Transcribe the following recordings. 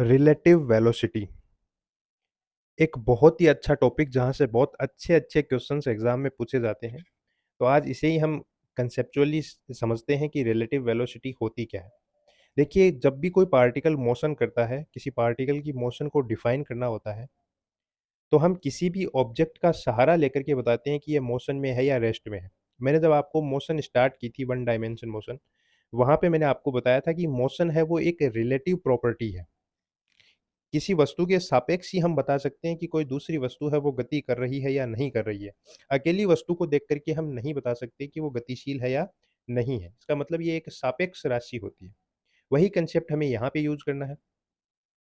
Relative velocity एक बहुत ही अच्छा टॉपिक जहाँ से बहुत अच्छे-अच्छे क्वेश्चंस एग्ज़ाम में पूछे जाते हैं। तो आज इसे ही हम कंसेप्चुअली समझते हैं कि रिलेटिव वेलोसिटी होती क्या है। देखिए, जब भी कोई पार्टिकल मोशन करता है, किसी पार्टिकल की मोशन को डिफाइन करना होता है, तो हम किसी भी ऑब्जेक्ट का सहारा लेकर के बताते हैं कि ये मोशन में है या रेस्ट में है। मैंने जब आपको मोशन स्टार्ट की थी, वन डायमेंशन मोशन, वहाँ पे मैंने आपको बताया था कि मोशन है वो एक रिलेटिव प्रॉपर्टी है। किसी वस्तु के सापेक्ष ही हम बता सकते हैं कि कोई दूसरी वस्तु है वो गति कर रही है या नहीं कर रही है। अकेली वस्तु को देख कर के हम नहीं बता सकते कि वो गतिशील है या नहीं है। इसका मतलब ये एक सापेक्ष राशि होती है। वही कंसेप्ट हमें यहाँ पे यूज़ करना है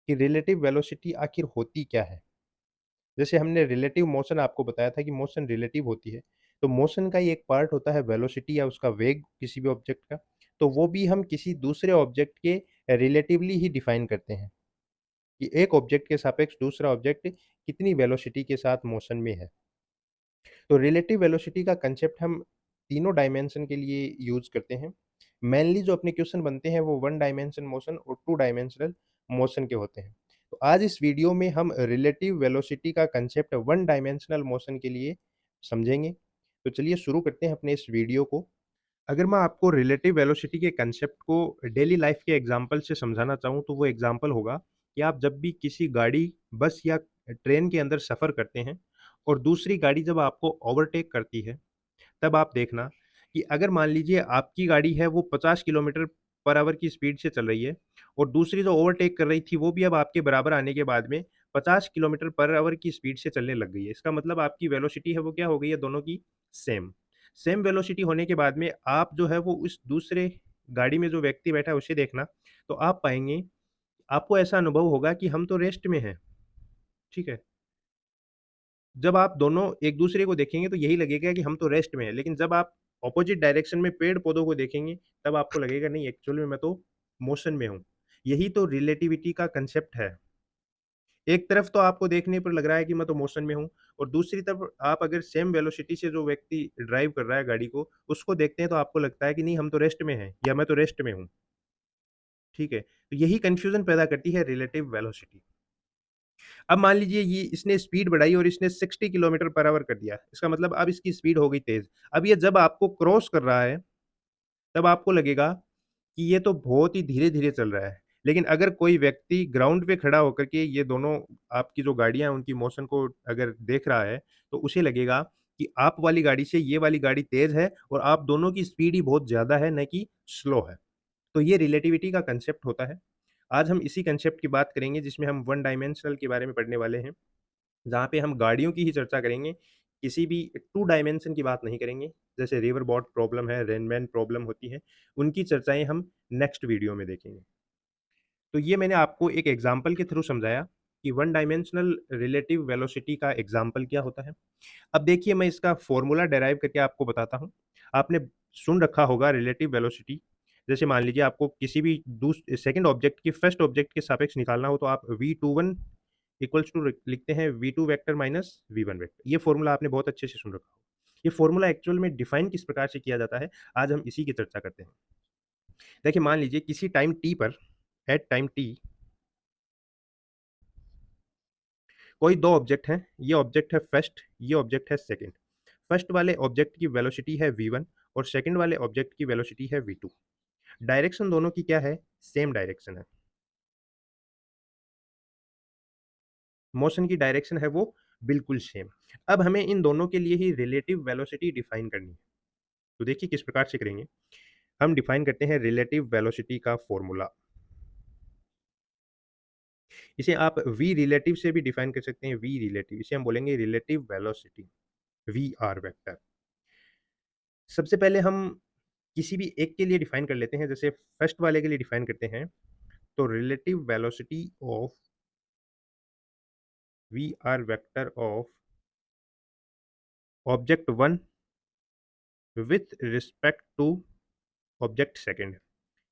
कि रिलेटिव वेलोसिटी आखिर होती क्या है? जैसे हमने रिलेटिव मोशन आपको बताया था कि मोशन रिलेटिव होती है। तो मोशन का ही एक पार्ट होता है वेलोसिटी या उसका वेग किसी भी ऑब्जेक्ट का। तो वो भी हम किसी दूसरे ऑब्जेक्ट के रिलेटिवली ही डिफाइन करते हैं। कि एक ऑब्जेक्ट के सापेक्ष दूसरा ऑब्जेक्ट कितनी वेलोसिटी के साथ मोशन में है। तो रिलेटिव वेलोसिटी का कंसेप्ट हम तीनों डायमेंशन के लिए यूज़ करते हैं। मेनली जो अपने क्वेश्चन बनते हैं वो वन डायमेंशन मोशन और टू डायमेंशनल मोशन के होते हैं। तो आज इस वीडियो में हम रिलेटिव वेलोसिटी का कंसेप्ट वन डायमेंशनल मोशन के लिए समझेंगे। तो चलिए शुरू करते हैं अपने इस वीडियो को। अगर मैं आपको रिलेटिव वेलोसिटी के कंसेप्ट को डेली लाइफ के एग्जांपल से समझाना चाहूँ तो वो एग्जांपल होगा कि आप जब भी किसी गाड़ी, बस या ट्रेन के अंदर सफ़र करते हैं और दूसरी गाड़ी जब आपको ओवरटेक करती है, तब आप देखना कि अगर मान लीजिए आपकी गाड़ी है वो 50 किलोमीटर पर आवर की स्पीड से चल रही है और दूसरी जो ओवरटेक कर रही थी वो भी अब आपके बराबर आने के बाद में 50 किलोमीटर पर आवर की स्पीड से चलने लग गई है। इसका मतलब आपकी वेलोसिटी है वो क्या हो गई है दोनों की सेम। सेम वेलोसिटी होने के बाद में आप जो है वो उस दूसरे गाड़ी में जो व्यक्ति बैठा है उसे देखना, तो आप पाएँगे आपको ऐसा अनुभव होगा कि हम तो रेस्ट में हैं, ठीक है? जब आप दोनों एक-दूसरे को देखेंगे तो यही लगेगा कि हम तो रेस्ट में हैं, लेकिन जब आप अपोज़िट डायरेक्शन में पेड़-पौधों को देखेंगे, तब आपको लगेगा नहीं एक्चुअल में मैं तो मोशन में हूँ। यही तो रिलेटिविटी का कांसेप्ट है। एक तरफ तो आपको देखने पर लग रहा है कि मैं तो मोशन में हूँ और दूसरी तरफ आप अगर सेम वेलोसिटी से जो व्यक्ति ड्राइव कर रहा है गाड़ी को, उसको देखते हैं तो आपको लगता है कि नहीं हम तो रेस्ट में हैं या मैं तो रेस्ट में हूँ, ठीक है? तो यही कन्फ्यूज़न पैदा करती है रिलेटिव वेलोसिटी। अब मान लीजिए ये इसने स्पीड बढ़ाई और इसने 60 किलोमीटर पर आवर कर दिया। इसका मतलब अब इसकी स्पीड हो गई तेज़। अब ये जब आपको क्रॉस कर रहा है, तब आपको लगेगा कि ये तो बहुत ही धीरे-धीरे चल रहा है। लेकिन अगर कोई व्यक्ति ग्राउंड पे खड़ा होकर के ये दोनों आपकी जो गाड़ियाँ हैं, उनकी मोशन को अगर देख रहा है, तो उसे लगेगा कि आप वाली गाड़ी से ये वाली गाड़ी तेज़ है और आप दोनों की स्पीड ही बहुत ज़्यादा है, ना कि स्लो है। तो ये रिलेटिविटी का कांसेप्ट होता है। आज हम इसी कांसेप्ट की बात करेंगे जिसमें हम वन डायमेंशनल के बारे में पढ़ने वाले हैं। जहाँ पे हम गाड़ियों की ही चर्चा करेंगे, किसी भी टू डायमेंशन की बात नहीं करेंगे। जैसे रिवर बोट प्रॉब्लम है, रेनमैन प्रॉब्लम होती है, उनकी चर्चाएँ हम नेक्स्ट वीडियो में देखेंगे। तो ये मैंने आपको एक एग्ज़ाम्पल के थ्रू समझाया कि वन डायमेंशनल रिलेटिव वेलोसिटी का एग्ज़ाम्पल क्या होता है। अब देखिए मैं इसका फ़ॉर्मूला डेराइव करके आपको बताता हूँ। आपने सुन रखा होगा रिलेटिव वेलोसिटी, जैसे मान लीजिए आपको किसी भी सेकंड ऑब्जेक्ट की फर्स्ट ऑब्जेक्ट के सापेक्ष निकालना हो तो आप V21 इक्वल्स टू लिखते हैं V2 vector minus V1 vector. ये फ़ॉर्मूला आपने बहुत अच्छे से सुन रखा होगा। ये फ़ॉर्मूला एक्चुअल में डिफाइन किस प्रकार से किया जाता है, आज हम इसी की चर्चा करते हैं। देखिए मान लीजिए किसी टाइम t पर एट टाइम t कोई 2 ऑब्जेक्ट हैं, ये ऑब्जेक्ट है फर्स्ट, ये ऑब्जेक्ट है सेकंड। फर्स्ट वाले ऑब्जेक्ट की वेलोसिटी है V1 और सेकंड वाले ऑब्जेक्ट की वेलोसिटी है V2। डायरेक्शन दोनों की क्या है? सेम डायरेक्शन है। मोशन की डायरेक्शन है वो बिल्कुल सेम। अब हमें इन दोनों के लिए ही रिलेटिव वेलोसिटी डिफाइन करनी है। तो देखिए किस प्रकार से करेंगे। हम डिफाइन करते हैं रिलेटिव वेलोसिटी का फॉर्मूला। इसे आप वी रिलेटिव से भी डिफाइन कर सकते हैं, वी रिलेटिव। इसे हम बोलेंगे रिलेटिव वेलोसिटी, वीआर वेक्टर। सबसे पहले हम किसी भी एक के लिए डिफाइन कर लेते हैं, जैसे फर्स्ट वाले के लिए डिफाइन करते हैं, तो relative velocity of VR vector of object 1 with respect to object second,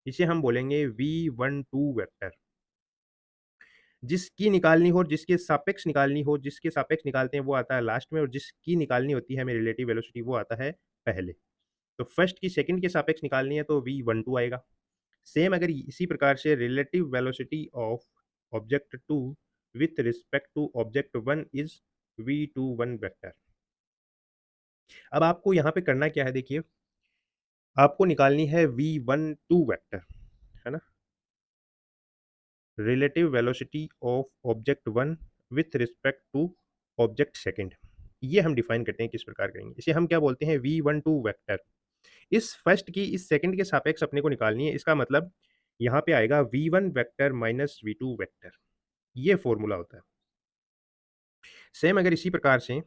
इसे हम बोलेंगे V12 वेक्टर। जिसकी निकालनी हो और जिसके सापेक्ष निकालनी हो, जिसके सापेक्ष निकालते हैं वो आता है लास्ट में और जिसकी निकालनी होती है हमें रिलेटिव वेलोसिटी वो आता है पहले। तो फर्स्ट की सेकंड के सापेक्ष निकालनी है तो V12 आएगा। सेम अगर इसी प्रकार से relative velocity of object 2 with respect to object 1 is v21 vector. अब आपको यहाँ पे करना क्या है, देखिए आपको निकालनी है v12 वेक्टर, है ना, relative velocity of object 1 with respect to object second. ये हम डिफाइन करते हैं, किस प्रकार करेंगे इसे, हम क्या बोलते हैं v12 वेक्टर। इस फर्स्ट की इस सेकंड के सापेक्ष अपने को निकालनी है, इसका मतलब यहाँ पे आएगा v1 vector minus v2 vector, ये फॉर्मूला होता है। सेम अगर इसी प्रकार से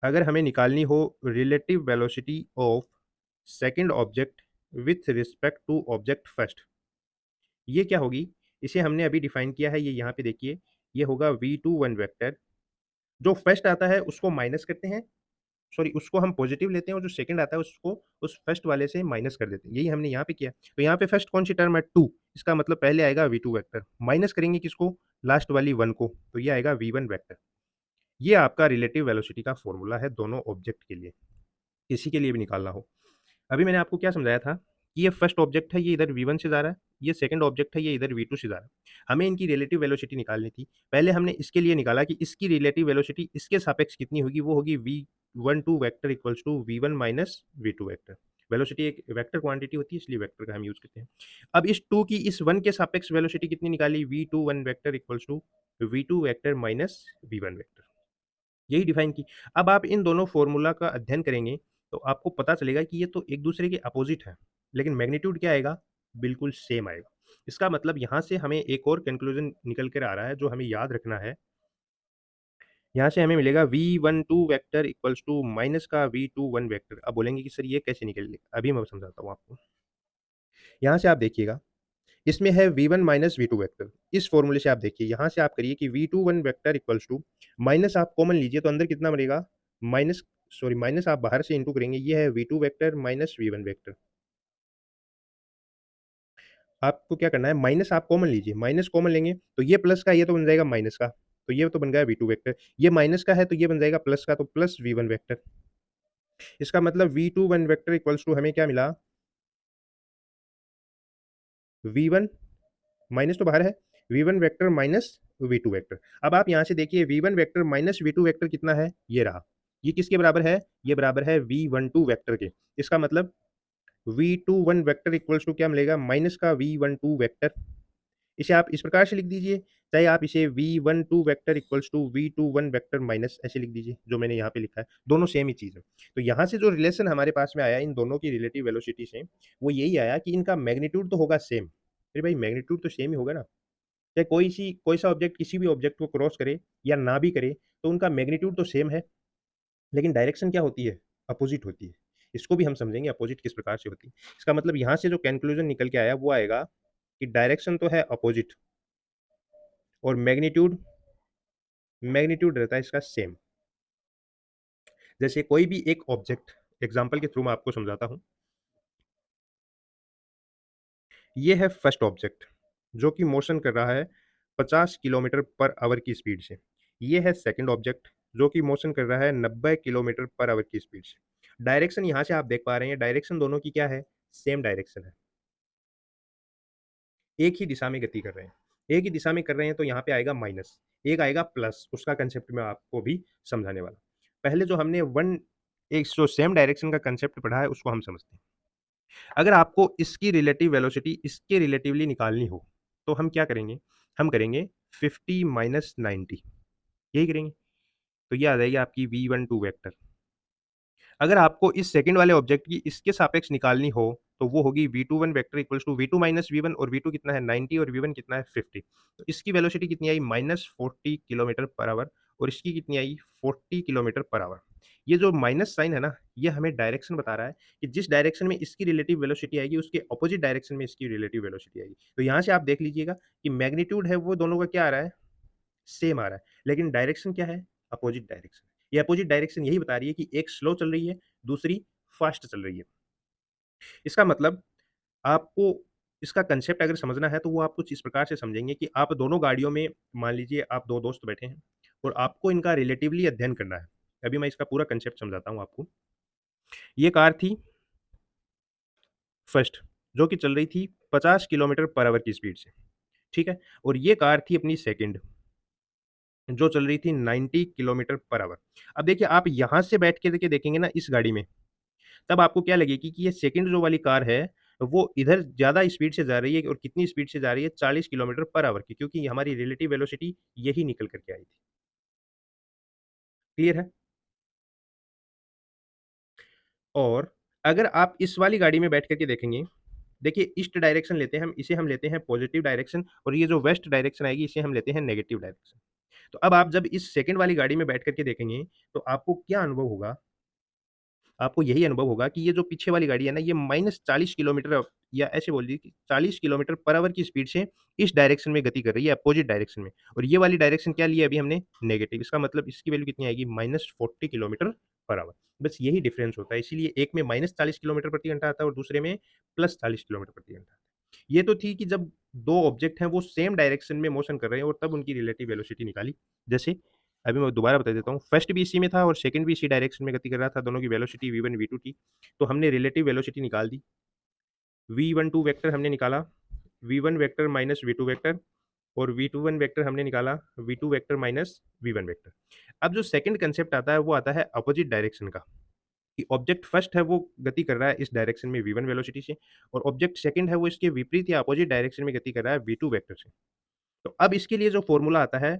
अगर हमें निकालनी हो relative velocity of second object with respect to object first, ये क्या होगी, इसे हमने अभी डिफाइन किया है, ये यहाँ पे देखिए, ये होगा v21 वेक्टर। जो फर्स्ट आता है उसको माइनस करते हैं, सॉरी उसको हम पॉजिटिव लेते हैं, और जो सेकंड आता है उसको उस फर्स्ट वाले से माइनस कर देते हैं, यही हमने यहाँ पे किया। तो यहाँ पे फर्स्ट कौन सी टर्म है, 2, इसका मतलब पहले आएगा v2 वेक्टर, माइनस करेंगे किसको, लास्ट वाली 1 को, तो ये आएगा v1 वेक्टर। ये आपका रिलेटिव वेलोसिटी का फॉर्मूला है दोनों ऑब्जेक्ट के लिए, किसी के लिए भी निकालना हो। अभी मैंने आपको क्या समझाया था कि ये फर्स्ट ऑब्जेक्ट है, ये इधर v1 से जा रहा है, ये सेकंड ऑब्जेक्ट है, ये इधर v2 से जा रहा है। हमें इनकी रिलेटिव वेलोसिटी निकालनी थी। पहले हमने इसके लिए निकाला कि इसकी रिलेटिव वेलोसिटी इसके सापेक्ष कितनी होगी, वो होगी v12 vector equals to v1 minus v2 vector. Velocity एक वेक्टर क्वांटिटी होती है, इसलिए वेक्टर का हम यूज करते हैं। अब इस 2 की इस 1 के सापेक्ष वेलोसिटी कितनी निकाली, v21 vector equals to v2 vector minus v1 vector, यही डिफाइन की। अब आप इन दोनों फॉर्मूला का अध्ययन करेंगे तो आपको पता चलेगा कि ये तो एक दूसरे के अपोजिट है, लेकिन मैग्नीट्यूड क्या आएगा, बिल्कुल सेम आएगा। इसका मतलब यहाँ से हमें एक और कंक्लूजन निकल कर आ रहा है जो हमें याद रखना है। यहाँ से हमें मिलेगा v12 vector equals to minus का v21 वेक्टर। अब बोलेंगे कि सर ये कैसे निकल, अभी मैं समझाता हूँ आपको। यहाँ से आप देखिएगा, इसमें है v1 माइनस v2 वेक्टर। इस फॉर्मूले से आप देखिए, यहाँ से आप करिए कि v21 vector equals to, minus आप कॉमन लीजिए तो अंदर कितना बनेगा, माइनस, सॉरी माइनस आप बाहर से इंटू करेंगे, ये है v2 vector minus v1 vector. आपको क्या करना है, माइनस आप कॉमन लीजिए, माइनस कॉमन लेंगे तो ये प्लस का ये तो बन जाएगा माइनस का, तो ये तो बन गया v2 वेक्टर, ये माइनस का है तो ये बन जाएगा प्लस का, तो प्लस v1 वेक्टर। इसका मतलब v21 वेक्टर इक्वल्स टू हमें क्या मिला, v1 माइनस तो बाहर है, v1 vector minus v2 vector. अब आप यहाँ से देखिए v1 vector minus v2 vector कितना है, ये रहा, ये किसके बराबर है, ये बराबर है v12 वेक्टर के। इसका मतलब v21 वेक्टर इक्वल्स टू क्या मिलेगा, माइनस का v12 वेक्टर। इसे आप इस प्रकार से लिख दीजिए, चाहे आप इसे v12 vector equals to v21 vector minus ऐसे लिख दीजिए, जो मैंने यहाँ पे लिखा है, दोनों सेम ही चीज़ है। तो यहाँ से जो रिलेशन हमारे पास में आया इन दोनों की रिलेटिव वेलोसिटी से, वो यही आया कि इनका मैग्नीट्यूड तो होगा सेम। अरे भाई मैग्नीट्यूड तो सेम ही होगा ना, चाहे कोई सा ऑब्जेक्ट किसी भी ऑब्जेक्ट को क्रॉस करे या ना भी करे, तो उनका मैग्नीट्यूड तो सेम है, लेकिन डायरेक्शन क्या होती है, अपोजिट होती है। इसको भी हम समझेंगे अपोजिट किस प्रकार से होती है। इसका मतलब यहाँ से जो कंक्लूजन निकल के आया वो आएगा कि डायरेक्शन तो है अपोजिट, और मैग्नीट्यूड मैग्नीट्यूड रहता है इसका सेम। जैसे कोई भी एक ऑब्जेक्ट, एग्जांपल के थ्रू मैं आपको समझाता हूँ। ये है फर्स्ट ऑब्जेक्ट जो कि मोशन कर रहा है 50 किलोमीटर पर आवर की स्पीड से। ये है सेकंड ऑब्जेक्ट जो कि मोशन कर रहा है 90 किलोमीटर पर आवर की स्पीड से। डायरेक्शन यहाँ से आप देख पा रहे हैं, डायरेक्शन दोनों की क्या है, सेम डायरेक्शन है, एक ही दिशा में गति कर रहे हैं। एक ही दिशा में कर रहे हैं तो यहाँ पे आएगा माइनस, एक आएगा प्लस, उसका कंसेप्ट मैं आपको भी समझाने वाला। पहले जो हमने वन एक जो सेम डायरेक्शन का कंसेप्ट पढ़ा है उसको हम समझते हैं। अगर आपको इसकी रिलेटिव वेलोसिटी इसके रिलेटिवली निकालनी हो तो हम क्या करेंगे, हम करेंगे 50 माइनस 90, यही करेंगे, तो ये आ जाएगी आपकी v12 वेक्टर। अगर आपको इस सेकंड वाले ऑब्जेक्ट की इसके सापेक्ष निकालनी हो तो वो होगी v21 vector equals to v2 minus v1, और v2 कितना है 90 और v1 कितना है 50। तो इसकी वेलोसिटी कितनी आई, माइनस 40 किलोमीटर पर आवर, और इसकी कितनी आई 40 किलोमीटर पर आवर। ये जो माइनस साइन है ना, ये हमें डायरेक्शन बता रहा है कि जिस डायरेक्शन में इसकी रिलेटिव वेलोसिटी आएगी उसके अपोजिट डायरेक्शन में इसकी रिलेटिव वेलोसिटी आएगी। तो यहाँ से आप देख लीजिएगा कि मैग्नीट्यूड है वो दोनों का क्या आ रहा है, सेम आ रहा है, लेकिन डायरेक्शन क्या है, अपोजिट डायरेक्शन। ये अपोजिट डायरेक्शन यही बता रही है कि एक स्लो चल रही है, दूसरी फास्ट चल रही है। इसका मतलब आपको इसका कंसेप्ट अगर समझना है तो वो आप कुछ इस प्रकार से समझेंगे कि आप दोनों गाड़ियों में, मान लीजिए आप दो दोस्त बैठे हैं और आपको इनका रिलेटिवली अध्ययन करना है। अभी मैं इसका पूरा कंसेप्ट समझाता हूँ आपको। ये कार थी फर्स्ट, जो कि चल रही थी 50 किलोमीटर पर आवर की स्पीड से, ठीक है? और ये कार थी अपनी सेकंड, जो चल रही थी 90 किलोमीटर पर आवर। अब देखिए आप यहाँ से बैठ के देखिए देखेंगे ना इस गाड़ी में, तब आपको क्या लगेगी कि ये सेकंड जो वाली कार है, वो इधर ज़्यादा स्पीड से जा रही है और कितनी स्पीड से जा रही है 40 किलोमीटर पर आवर की, क्योंकि हमारी रिलेटिव वेलोसिटी यही निकल कर के आई थी। क्लियर है? और अगर आप इस वाली गाड़ी में बैठ कर के देखेंगे, देखिए ईस्ट डायरेक्शन लेते हैं हम, इसे हम लेते हैं पॉजिटिव डायरेक्शन और ये जो वेस्ट डायरेक्शन आएगी इसे हम लेते हैं नेगेटिव डायरेक्शन। तो अब आप जब इस सेकंड वाली गाड़ी में बैठ कर के देखेंगे, तो आपको क्या अनुभव होगा? आपको यही अनुभव होगा कि ये जो पीछे वाली गाड़ी है ना, ये -40 किलोमीटर या ऐसे बोल लीजिए कि 40 किलोमीटर पर आवर की स्पीड से इस डायरेक्शन में गति कर रही है, अपोज़िट डायरेक्शन में। और ये वाली डायरेक्शन क्या ली है अभी हमने? नेगेटिव। इसका मतलब इसकी वैल्यू कितनी आएगी? -40 किलोमीटर पर आवर। बस यही डिफरेंस होता है। इसीलिए एक में -40 किलोमीटर प्रति घंटा आता है और दूसरे में +40 किलोमीटर प्रति घंटा आता है। ये तो थी कि जब 2 ऑब्जेक्ट हैं, वो सेम डायरेक्शन में मोशन कर रहे हैं और तब उनकी रिलेटिव वेलोसिटी निकाली। जैसे अभी मैं दोबारा बता देता हूँ, फर्स्ट भी इसी में था और सेकंड भी इसी डायरेक्शन में गति कर रहा था, दोनों की वेलोसिटी v1, v2 थी। तो हमने रिलेटिव वेलोसिटी निकाल दी, v12 वेक्टर हमने निकाला, v1 vector minus v2 vector और v21 वेक्टर हमने निकाला, v2 vector minus v1 vector. अब जो सेकंड कांसेप्ट आता है, वो आता है अपोजिट डायरेक्शन का, कि ऑब्जेक्ट फर्स्ट है वो गति कर रहा है इस डायरेक्शन में v1 वेलोसिटी से और ऑब्जेक्ट सेकंड है वो इसके विपरीत या अपोजिट डायरेक्शन में गति कर रहा है v2 वेक्टर से। तो अब इसके लिए जो फ़ॉर्मूला आता है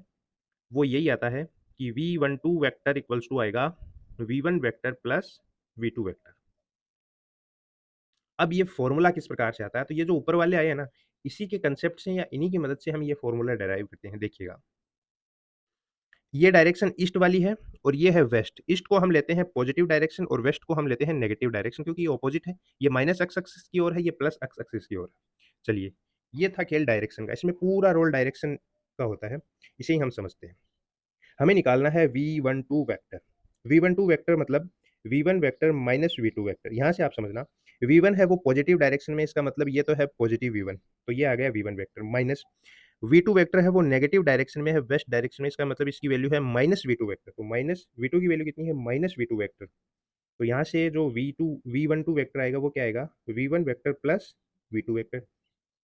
वो यही आता है कि V12 वेक्टर इक्वल्स टू आएगा V1 vector plus V2 vector. अब ये फ़ॉर्मूला किस प्रकार से आता है? तो ये जो ऊपर वाले आए हैं ना, इसी के कांसेप्ट से या इन्हीं की मदद से हम ये फ़ॉर्मूला डिराइव करते हैं, देखिएगा। ये डायरेक्शन ईस्ट वाली है और ये है वेस्ट। ईस्ट को हम लेते हैं पॉजिटिव डायरेक्शन और वेस्ट को हम लेते हैं नेगेटिव डायरेक्शन, क्योंकि ये अपोज़िट है। ये माइनस एक्स एक्सिस की ओर है, ये प्लस एक्स एक्सिस की ओर है। चलिए, ये था खेल डायरेक्शन का। इसमें पूरा रोल डायरेक्शन का होता है, इसे ही हम समझते हैं। हमें निकालना है V12 वेक्टर। V12 वेक्टर मतलब V1 vector minus V2 vector. यहाँ से आप समझना, V1 है वो पॉजिटिव डायरेक्शन में, इसका मतलब ये तो है पॉजिटिव V1, तो ये आ गया V1 vector minus V2 vector है वो नेगेटिव डायरेक्शन में है, वेस्ट डायरेक्शन में, इसका मतलब इसकी वैल्यू है माइनस V2 वेक्टर। तो माइनस V2 की वैल्यू कितनी है? Minus V2 vector. तो यहाँ से जो V12 वेक्टर आएगा वो क्या आएगा? V1 vector plus V2 vector,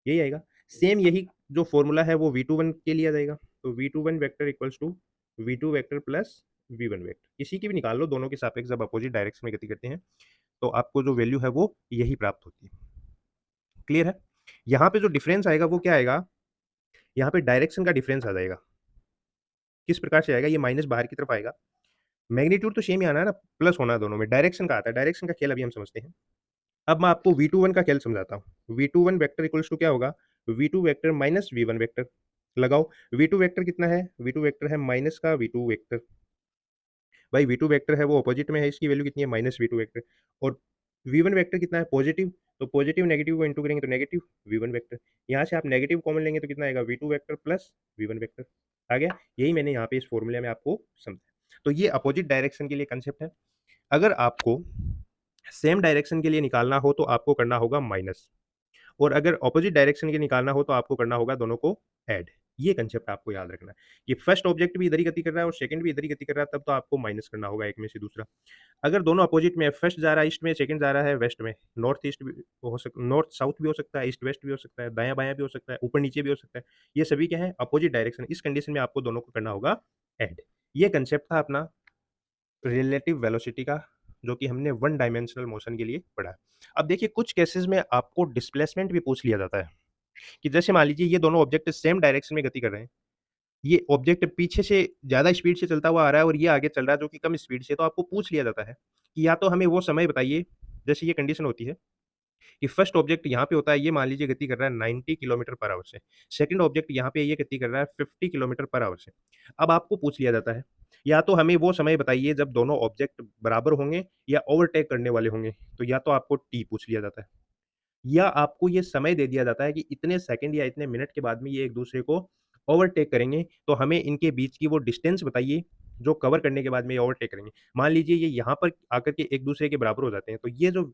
यही आएगा। सेम यही जो फ़ॉर्मूला है वो V21 के लिए आ जाएगा। तो V21 vector equals to V2 vector plus V1 vector. किसी की भी निकाल लो, दोनों के सापेक्ष जब अपोज़िट डायरेक्शन में गति करते हैं, तो आपको जो वैल्यू है वो यही प्राप्त होती है। क्लियर है? यहाँ पे जो डिफरेंस आएगा वो क्या आएगा? यहाँ पे डायरेक्शन का डिफरेंस आ जाएगा। किस प्रकार से आएगा? ये माइनस बाहर की तरफ आएगा। मैग्नीट्यूड तो सेम ही आना है ना, प्लस होना है दोनों में। डायरेक्शन का आता है, डायरेक्शन का खेल अभी हम समझते हैं। अब मैं आपको V21 का खेल समझाता हूँ। V21 वेक्टर इक्वल्स टू क्या होगा? V2 vector minus V1 vector. लगाओ, V2 वेक्टर कितना है? V2 वेक्टर है माइनस का V2 वेक्टर। भाई V2 वेक्टर है वो अपोजिट में है, इसकी वैल्यू कितनी है? Minus V2 vector. और V1 वेक्टर कितना है? पॉजिटिव, तो पॉजिटिव नेगेटिव को इंटू करेंगे तो नेगेटिव V1 वेक्टर। यहाँ से आप नेगेटिव कॉमन लेंगे तो कितना आएगा? V2 vector plus V1 vector. आ गया? यही मैंने यहाँ पे इस फॉर्मूले में आपको समझाया। तो ये अपोजिट डायरेक्शन के लिए कंसेप्ट है। अगर आपको सेम डायरेक्शन के लिए निकालना हो तो आपको करना होगा माइनस, और अगर अपोजिट डायरेक्शन के निकालना हो तो आपको करना होगा दोनों को ऐड। ये कंसेप्ट आपको याद रखना है कि फर्स्ट ऑब्जेक्ट भी इधर ही गति कर रहा है और सेकंड भी इधर ही गति कर रहा है, तब तो आपको माइनस करना होगा एक में से दूसरा। अगर दोनों अपोजिट में है, फर्स्ट जा रहा है ईस्ट में, सेकंड जा रहा है वेस्ट में, नॉर्थ ईस्ट भी हो सकता, नॉर्थ साउथ भी हो सकता है, ईस्ट वेस्ट भी हो सकता है, दायां बायां भी हो सकता है, ऊपर नीचे भी हो सकता है। ये सभी क्या है? Opposite direction. इस कंडीशन में आपको दोनों को करना होगा ऐड। ये कंसेप्ट था अपना रिलेटिव वेलोसिटी का, जो कि हमने वन डायमेंशनल मोशन के लिए पढ़ा है। अब देखिए कुछ केसेस में आपको डिस्प्लेसमेंट भी पूछ लिया जाता है, कि जैसे मान लीजिए ये दोनों ऑब्जेक्ट सेम डायरेक्शन में गति कर रहे हैं। ये ऑब्जेक्ट पीछे से ज़्यादा स्पीड से चलता हुआ आ रहा है और ये आगे चल रहा है जो कि कम स्पीड से, तो आपको पूछ लिया जाता है कि या तो हमें वो समय बताइए, जैसे ये कंडीशन होती है कि फर्स्ट ऑब्जेक्ट यहाँ पे होता है, ये मान लीजिए गति कर रहा है 90 किलोमीटर पर आवर से। सेकंड ऑब्जेक्ट यहाँ पे ये गति कर रहा है 50 किलोमीटर पर आवर से। अब आपको पूछ लिया जाता है, या तो हमें वो समय बताइए जब दोनों ऑब्जेक्ट बराबर होंगे या ओवरटेक करने वाले होंगे। तो या तो आपको टी पूछ लिया जाता है, या आपको ये समय दे दिया जाता है कि इतने सेकंड या इतने मिनट के बाद में ये एक-दूसरे को ओवरटेक करेंगे, तो हमें इनके बीच की वो डिस्टेंस बताइए, जो कवर करने के बाद में ये ओवरटेक करेंगे। मान लीजिए ये यहाँ पर आकर के एक-दूसरे के बराबर हो जाते हैं, तो ये जो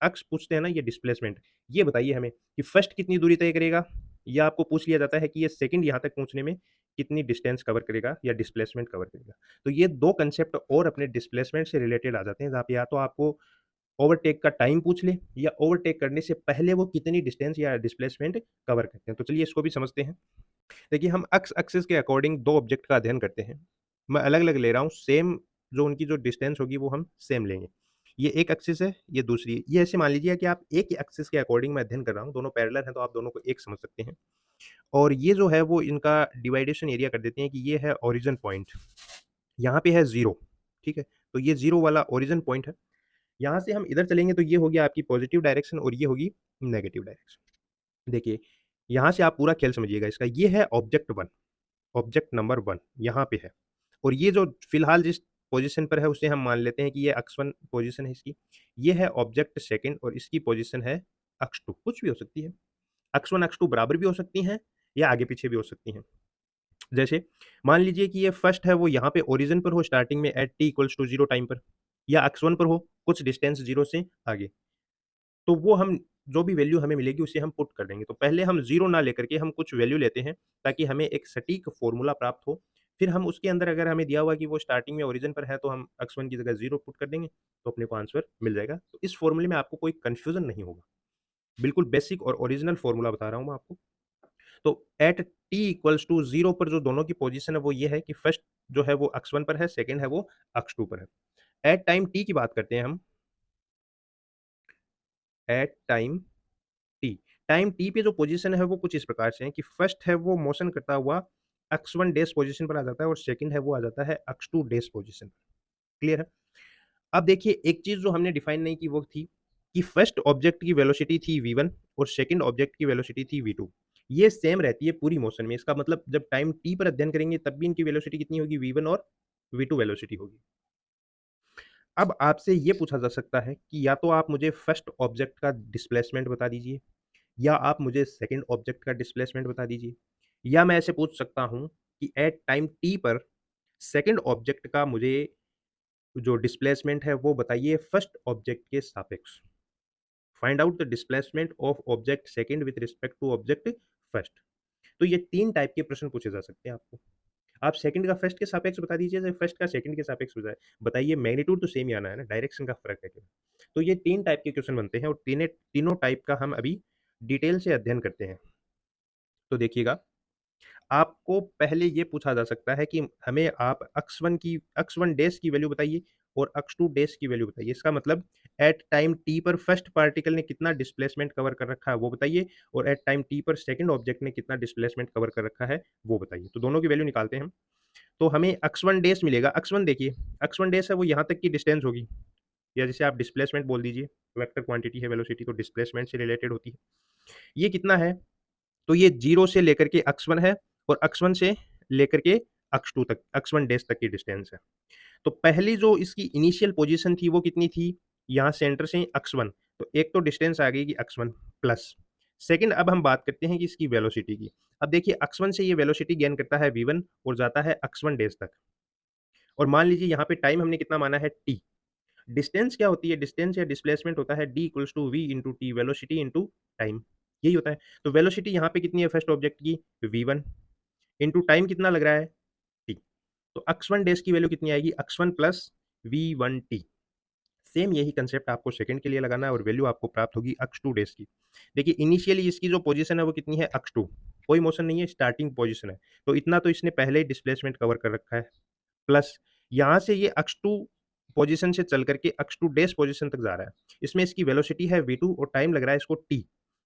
अक्स पूछते हैं ना, ये डिस्प्लेसमेंट, ये बताइए हमें कि फर्स्ट कितनी दूरी तय करेगा, या आपको पूछ लिया जाता है कि ये सेकंड यहाँ तक पहुँचने में कितनी डिस्टेंस कवर करेगा या डिस्प्लेसमेंट कवर करेगा। तो ये 2 कांसेप्ट और अपने डिस्प्लेसमेंट से रिलेटेड आ जाते हैं, जहाँ पे या तो आपको ओवरटेक का टाइम पूछ ले या ओवरटेक करने से पहले वो कितनी डिस्टेंस या डिस्प्लेसमेंट कवर करते हैं। तो चलिए इसको भी समझते हैं। देखिए हम एक्स एक्सिस के अकॉर्डिंग 2 ऑब्जेक्ट का अध्ययन करते हैं। मैं अलग-अलग ले रहा हूँ, सेम जो उनकी जो डिस्टेंस होगी वो हम सेम लेंगे। ये एक एक्सिस है, ये दूसरी है। ये ऐसे मान लीजिए कि आप एक ही एक्सिस के अकॉर्डिंग मैं अध्ययन कर रहा हूँ, दोनों पैरेलल हैं तो आप दोनों को एक समझ सकते हैं। और ये जो है वो इनका डिवाइडेशन एरिया कर देते हैं कि ये है ओरिजिन पॉइंट, यहाँ पे है 0, ठीक है? तो ये 0 वाला ओरिजिन पॉइंट है। यहाँ से हम इधर चलेंगे तो ये हो गया आपकी पॉजिटिव डायरेक्शन और ये होगी नेगेटिव डायरेक्शन। देखिए, यहाँ से आप पूरा खेल समझिएगा इसका। ये है ऑब्जेक्ट 1, ऑब्जेक्ट नंबर 1 यहाँ पे है और ये जो फिलहाल जिस पोजीशन पर है उसे हम मान लेते हैं कि ये x1 पोजीशन है इसकी। ये है ऑब्जेक्ट सेकंड और इसकी पोजीशन है x2, कुछ भी हो सकती है। x1 x2 बराबर भी हो सकती हैं या आगे पीछे भी हो सकती हैं। जैसे मान लीजिए कि ये फर्स्ट है वो यहाँ पे ओरिजिन पर हो स्टार्टिंग में at t equals to 0 time पर, या x1 पर हो कुछ डिस्टेंस 0 से आगे। तो वो हम जो भी वैल्यू हमें मिलेगी उसे हम पुट कर देंगे। तो पहले हम 0 ना लेकर के हम कुछ वैल्यू लेते हैं ताकि हमें एक सटीक फ़ॉर्मूला प्राप्त हो। फिर हम उसके अंदर अगर हमें दिया हुआ कि वो स्टार्टिंग में ओरिजिन पर है तो हम x1 की जगह 0 पुट कर देंगे, तो अपने को आंसर मिल जाएगा। तो इस फ़ॉर्मूले में आपको कोई कन्फ्यूज़न नहीं होगा। बिल्कुल बेसिक और ओरिजिनल फ़ॉर्मूला बता रहा हूँ मैं आपको। तो एट t इक्वल्स टू 0 पर जो दोनों की पोज़ीशन है वो ये है कि फर्स्ट जो है वो x1 पर है, सेकंड है वो x2 पर है। एट टाइम t की बात करते हैं हम, at time T. Time T पे जो पोजीशन है वो कुछ इस प्रकार से है कि फर्स्ट है वो मोशन करता हुआ x1 डैश पोजीशन पर आ जाता है और सेकंड है वो आ जाता है x2 डैश पोजीशन पर। क्लियर है? अब देखिए एक चीज़ जो हमने डिफाइन नहीं की वो थी कि फर्स्ट ऑब्जेक्ट की वेलोसिटी थी v1 और सेकंड ऑब्जेक्ट की वेलोसिटी थी v2। ये सेम रहती है पूरी मोशन में। इसका मतलब जब टाइम t पर अध्ययन करेंगे तब भी इनकी वेलोसिटी कितनी होगी, v1 और v2 वेलोसिटी होगी। अब आपसे ये पूछा जा सकता है कि या तो आप मुझे फर्स्ट ऑब्जेक्ट का डिस्प्लेसमेंट बता दीजिए या आप मुझे सेकंड ऑब्जेक्ट का डिस्प्लेसमेंट बता दीजिए, या मैं ऐसे पूछ सकता हूँ कि एट टाइम टी पर सेकंड ऑब्जेक्ट का मुझे जो डिस्प्लेसमेंट है वो बताइए फर्स्ट ऑब्जेक्ट के सापेक्ष। Find out the displacement of object second with respect to object first. तो ये 3 टाइप के प्रश्न पूछे जा सकते हैं आपको। आप सेकंड का फर्स्ट के सापेक्ष बता दीजिए, या फर्स्ट का सेकंड के सापेक्ष बताइए, मैग्नीट्यूड तो सेम ही आना है ना, डायरेक्शन का फ़र्क है केवल। तो ये 3 टाइप के क्वेश्चन बनते हैं और तीनों टाइप का हम अभी डिटेल से अध्ययन करते हैं। तो देखिएगा, आपको पहले ये पूछा जा सकता है कि हमें आप x1 डैश की वैल्यू बताइए और x2 डैश की वैल्यू बताइए। इसका मतलब एट टाइम t पर फर्स्ट पार्टिकल ने कितना डिस्प्लेसमेंट कवर कर रखा है वो बताइए और एट टाइम t पर सेकंड ऑब्जेक्ट ने कितना डिस्प्लेसमेंट कवर कर रखा है वो बताइए। तो दोनों की वैल्यू निकालते हैं हम। तो हमें x1 डैश मिलेगा। x1 देखिए, x1 डैश है वो यहाँ तक की डिस्टेंस होगी, या जिसे आप डिस्प्लेसमेंट बोल दीजिए। वेक्टर क्वांटिटी है वेलोसिटी, तो डिस्प्लेसमेंट से रिलेटेड होती है। ये कितना है? तो ये 0 से लेकर के x1 है और x1 से लेकर के x2 तक, x1 डैश तक की डिस्टेंस है। तो पहली जो इसकी इनिशियल पोजीशन थी वो कितनी थी? यहाँ सेंटर से x1, तो एक तो डिस्टेंस आ गई कि x1 प्लस। सेकंड अब हम बात करते हैं कि इसकी वेलोसिटी की। अब देखिए x1 से ये वेलोसिटी गेन करता है v1 और जाता है x1 डैश तक। और मान लीजिए यहाँ पे टाइम हमने कितना माना है t। डिस्टेंस क्या होती है? डिस्टेंस या डिस्प्लेसमेंट होता है d equals to v into T, velocity into time, यही होता है। तो वेलोसिटी यहाँ पे कितनी है फर्स्ट ऑब्जेक्ट की? v1 इंटू टाइम कितना लग रहा है? t। तो x1 डैश की वैल्यू कितनी आएगी? x1 plus v1t। सेम यही कंसेप्ट आपको सेकंड के लिए लगाना है और वैल्यू आपको प्राप्त होगी x2 डैश की। देखिए इनिशियली इसकी जो पोजीशन है वो कितनी है? x2, कोई मोशन नहीं है, स्टार्टिंग पोजीशन है। तो इतना तो इसने पहले ही डिस्प्लेसमेंट कवर कर रखा है। प्लस यहाँ से ये x2 पोजीशन से चल करके x2 डैश पोजीशन तक जा रहा है। इसमें इसकी वेलोसिटी है v2 और टाइम लग रहा है इसको t।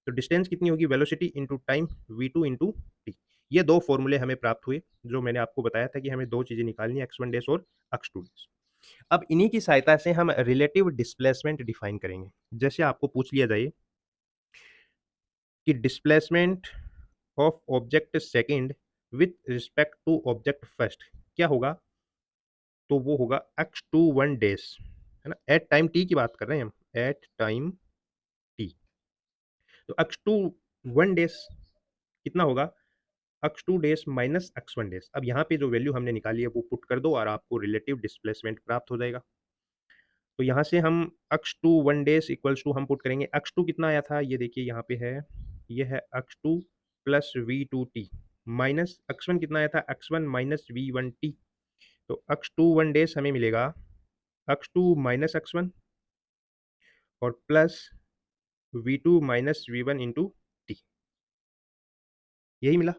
तो डिस्टेंस कितनी होगी? Velocity into time, v2 into T. ये 2 फॉर्मूले हमें प्राप्त हुए, जो मैंने आपको बताया था कि हमें 2 चीज़ें निकालनी है, x1 डैश और x2 डैश। अब इन्हीं की सहायता से हम रिलेटिव डिस्प्लेसमेंट डिफाइन करेंगे। जैसे आपको पूछ लिया जाए कि displacement of object second with respect to object first क्या होगा? तो वो होगा x21 डैश, है ना? एट टाइम t की बात कर रहे हैं हम, एट टाइम t। तो x21 डैश कितना होगा? x2 dash minus x1 dash. अब यहाँ पे जो वैल्यू हमने निकाली है वो पुट कर दो और आपको रिलेटिव डिस्प्लेसमेंट प्राप्त हो जाएगा। तो यहाँ से हम x21 डैश इक्वल्स टू हम पुट करेंगे, x2 कितना आया था? ये देखिए यहाँ पे है, ये है x2 plus v2t minus x1 कितना आया था? x1 minus v1t। तो x21 डैश हमें मिलेगा x2 माइनस x1 और plus v2 minus v1 into T, यही मिला।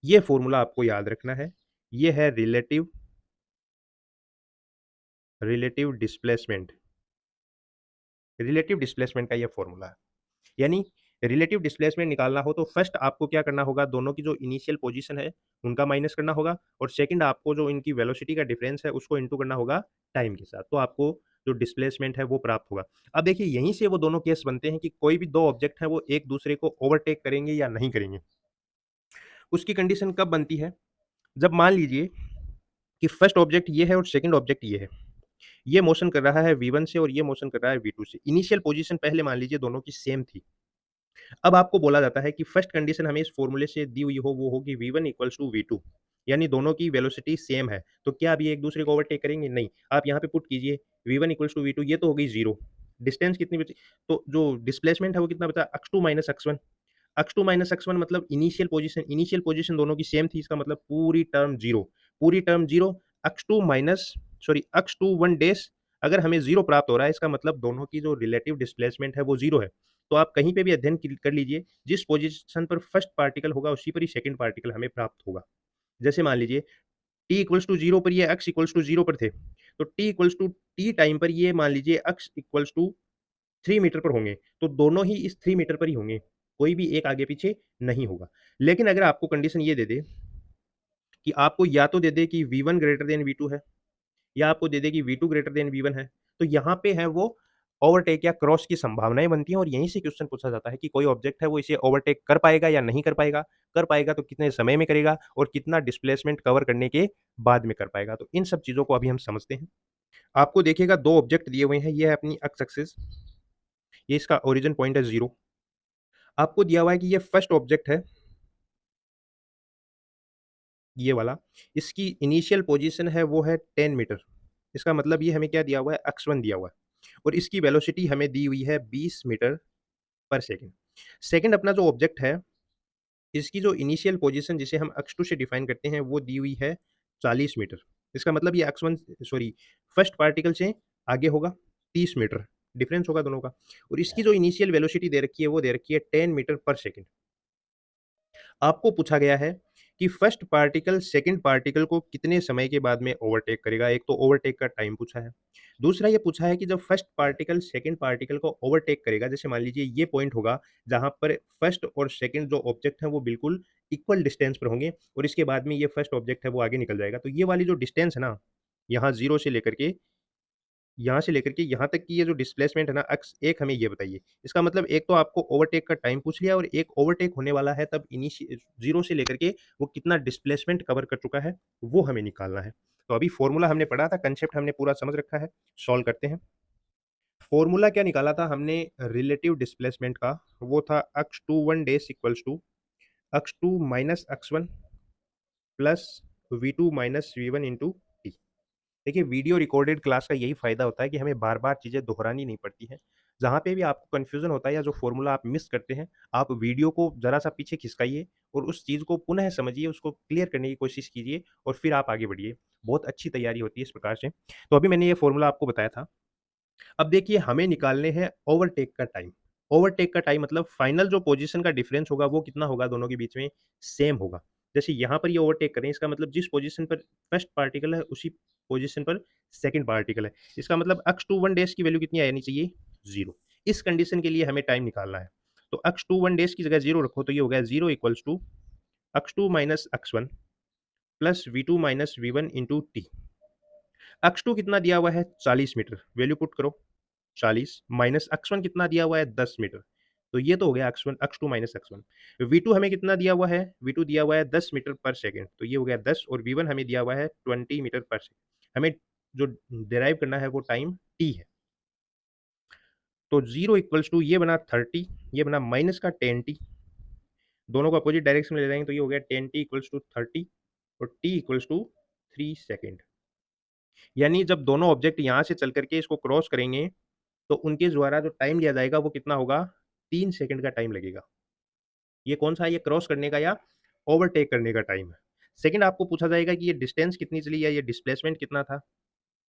ये फॉर्मूला आपको याद रखना है। ये है relative relative displacement. Relative displacement का ये फॉर्मूला है। यानी रिलेटिव डिस्प्लेसमेंट निकालना हो तो फर्स्ट आपको क्या करना होगा, दोनों की जो इनिशियल पोजीशन है उनका माइनस करना होगा, और सेकंड आपको जो इनकी वेलोसिटी का डिफरेंस है उसको इनटू करना होगा टाइम के साथ, तो आपको जो डिस्प्लेसमेंट है वो प्राप्त होगा। अब देखिए यहीं से वो दोनों केस बनते हैं कि कोई भी दो ऑब्जेक्ट है वो एक दूसरे को ओवरटेक करेंगे या नहीं करेंगे। उसकी कंडीशन कब बनती है, जब मान लीजिए कि फर्स्ट ऑब्जेक्ट ये है और सेकंड ऑब्जेक्ट ये है। ये मोशन कर रहा है v1 से और ये मोशन कर रहा है v2 से। इनिशियल पोजीशन पहले मान लीजिए दोनों की सेम थी। अब आपको बोला जाता है कि फर्स्ट कंडीशन हमें इस फॉर्मूले से दी हुई हो, वो होगी v1 इक्वल्स टू v2, यानी दोनों की वेलोसिटी सेम है। तो क्या अब ये एक दूसरे को ओवरटेक करेंगे? नहीं। आप यहाँ पे पुट कीजिए v1 इक्वल्स टू v2, ये तो हो गई 0। डिस्टेंस कितनी बची? तो जो डिस्प्लेसमेंट है वो कितना बचा? x2 minus x1। x2 minus x1 मतलब इनिशियल पोजीशन दोनों की सेम थी, इसका मतलब पूरी टर्म 0। पूरी term 0, x2 minus sorry x2 1 dash, अगर हमें 0 प्राप्त हो रहा है इसका मतलब दोनों की जो रिलेटिव डिस्प्लेसमेंट है वो 0 है। तो आप कहीं पे भी अध्ययन कर लीजिए, जिस पोजीशन पर फर्स्ट पार्टिकल होगा उसी पर ही सेकंड पार्टिकल हमें प्राप्त होगा। जैसे मान लीजिए t इक्वल्स टू 0 पर ये x इक्वल्स टू 0 पर थे, तो t equals to t time पर ये मान लीजिए x इक्वल्स टू 3 मीटर पर होंगे, तो दोनों ही इस 3 मीटर पर ही होंगे, कोई भी एक आगे पीछे नहीं होगा। लेकिन अगर आपको कंडीशन ये दे दे कि आपको या तो दे दे कि v1 ग्रेटर देन v2 है, या आपको दे दे कि v2 ग्रेटर देन v1 है, तो यहाँ पे है वो ओवरटेक या क्रॉस की संभावनाएं बनती हैं, और यहीं से क्वेश्चन पूछा जाता है कि कोई ऑब्जेक्ट है वो इसे ओवरटेक कर पाएगा या नहीं कर पाएगा। कर पाएगा तो कितने समय में करेगा, और कितना डिस्प्लेसमेंट कवर करने के बाद में कर पाएगा। तो इन सब चीजों को अभी हम समझते हैं। आपको देखिएगा दो ऑब्जेक्ट दिए हुए हैं, ये है अपनी एक्स एक्सिस, ये इसका ओरिजिन पॉइंट है 0। आपको दिया हुआ है कि ये फर्स्ट ऑब्जेक्ट है, ये वाला, इसकी इनिशियल पोजीशन है वो है 10 मीटर। इसका मतलब ये हमें क्या दिया हुआ है, x1 दिया हुआ है, और इसकी वेलोसिटी हमें दी हुई है 20 मीटर पर सेकंड। सेकंड अपना जो ऑब्जेक्ट है, इसकी जो इनिशियल पोजीशन जिसे हम x2 से डिफाइन करते हैं वो दी हुई है 40 मीटर। इसका मतलब ये x1 सॉरी फर्स्ट पार्टिकल से आगे होगा 30 मीटर, डिफरेंस होगा दोनों का। और इसकी जो इनिशियल वेलोसिटी दे रखी है वो दे रखी है 10 मीटर पर सेकंड। आपको पूछा गया है कि फर्स्ट पार्टिकल सेकंड पार्टिकल को कितने समय के बाद में ओवरटेक करेगा। एक तो ओवरटेक का टाइम पूछा है, दूसरा ये पूछा है कि जब फर्स्ट पार्टिकल सेकंड पार्टिकल को ओवरटेक करेगा, जैसे मान लीजिए ये पॉइंट होगा जहां पर फर्स्ट और सेकंड जो ऑब्जेक्ट है वो बिल्कुल इक्वल डिस्टेंस पर होंगे, और इसके बाद में ये फर्स्ट ऑब्जेक्ट है वो आगे निकल जाएगा, तो ये वाली जो डिस्टेंस है ना, यहाँ जीरो से लेकर के यहाँ से लेकर के यहाँ तक की ये जो डिस्प्लेसमेंट है ना, अक्स एक हमें ये बताइए। इसका मतलब एक तो आपको ओवरटेक का टाइम पूछ लिया, और एक ओवरटेक होने वाला है तब जीरो से लेकर के वो कितना डिस्प्लेसमेंट कवर कर चुका है वो हमें निकालना है। तो अभी फॉर्मूला हमने पढ़ा था, कंसेप्ट हमने पूरा समझ रखा है। सॉल्व करते हैं। फॉर्मूला क्या निकाला था हमने रिलेटिव डिस्प्लेसमेंट का, वो था x21 dash equals to x2 minus x1 plus v2 minus v1 into T. देखिए वीडियो रिकॉर्डेड क्लास का यही फ़ायदा होता है कि हमें बार-बार चीज़ें दोहरानी नहीं पड़ती हैं। जहाँ पे भी आपको कन्फ्यूज़न होता है या जो फ़ॉर्मूला आप मिस करते हैं, आप वीडियो को ज़रा-सा पीछे खिसकाइए और उस चीज़ को पुनः समझिए, उसको क्लियर करने की कोशिश कीजिए, और फिर आप आगे बढ़िए। बहुत अच्छी तैयारी होती है इस प्रकार से। तो अभी मैंने ये फ़ॉर्मूला आपको बताया था। अब देखिए हमें निकालने हैं ओवरटेक का टाइम। ओवरटेक का टाइम मतलब फाइनल जो पोजीशन का डिफरेंस होगा वो कितना होगा दोनों के बीच में, सेम होगा। जैसे यहाँ पर ये ओवरटेक करें, इसका मतलब जिस पोजीशन पर फर्स्ट पार्टिकल है उसी पोजीशन पर सेकंड पार्टिकल है। इसका मतलब x21 डेज़ की वैल्यू कितनी आनी चाहिए, 0। इस कंडीशन के लिए हमें टाइम निकालना है। तो x21 डेज़ की जगह 0 रखो, तो ये हो गया 0 equals to x2 minus x1 plus v2 minus v1 into T. x2 कितना दिया हुआ है, 40 मीटर, वैल्यू पुट करो 40 माइनस x1 कितना दिया हुआ है, 10 मीटर। तो ये तो हो गया x1 x2 minus x1। v2 हमें कितना दिया हुआ है, v2 दिया हुआ है 10 मीटर पर सेकंड, तो ये हो गया 10, और v1 हमें दिया हुआ है 20 मीटर पर सेकंड। हमें जो डिराइव करना है वो टाइम t है। तो 0 इक्वल्स टू ये बना 30, ये बना माइनस का 10t, दोनों को अपोजिट डायरेक्शन में ले जाएंगे तो ये हो गया 10t इक्वल्स टू 30, और t इक्वल्स टू 3 सेकेंड। यानी जब दोनों ऑब्जेक्ट यहाँ से चल करके इसको क्रॉस करेंगे तो उनके द्वारा जो टाइम लिया जाएगा वो कितना होगा, 3 सेकंड का टाइम लगेगा। ये कौन-सा है, ये क्रॉस करने का या ओवरटेक करने का टाइम है। सेकंड आपको पूछा जाएगा कि ये डिस्टेंस कितनी चली या ये डिस्प्लेसमेंट कितना था।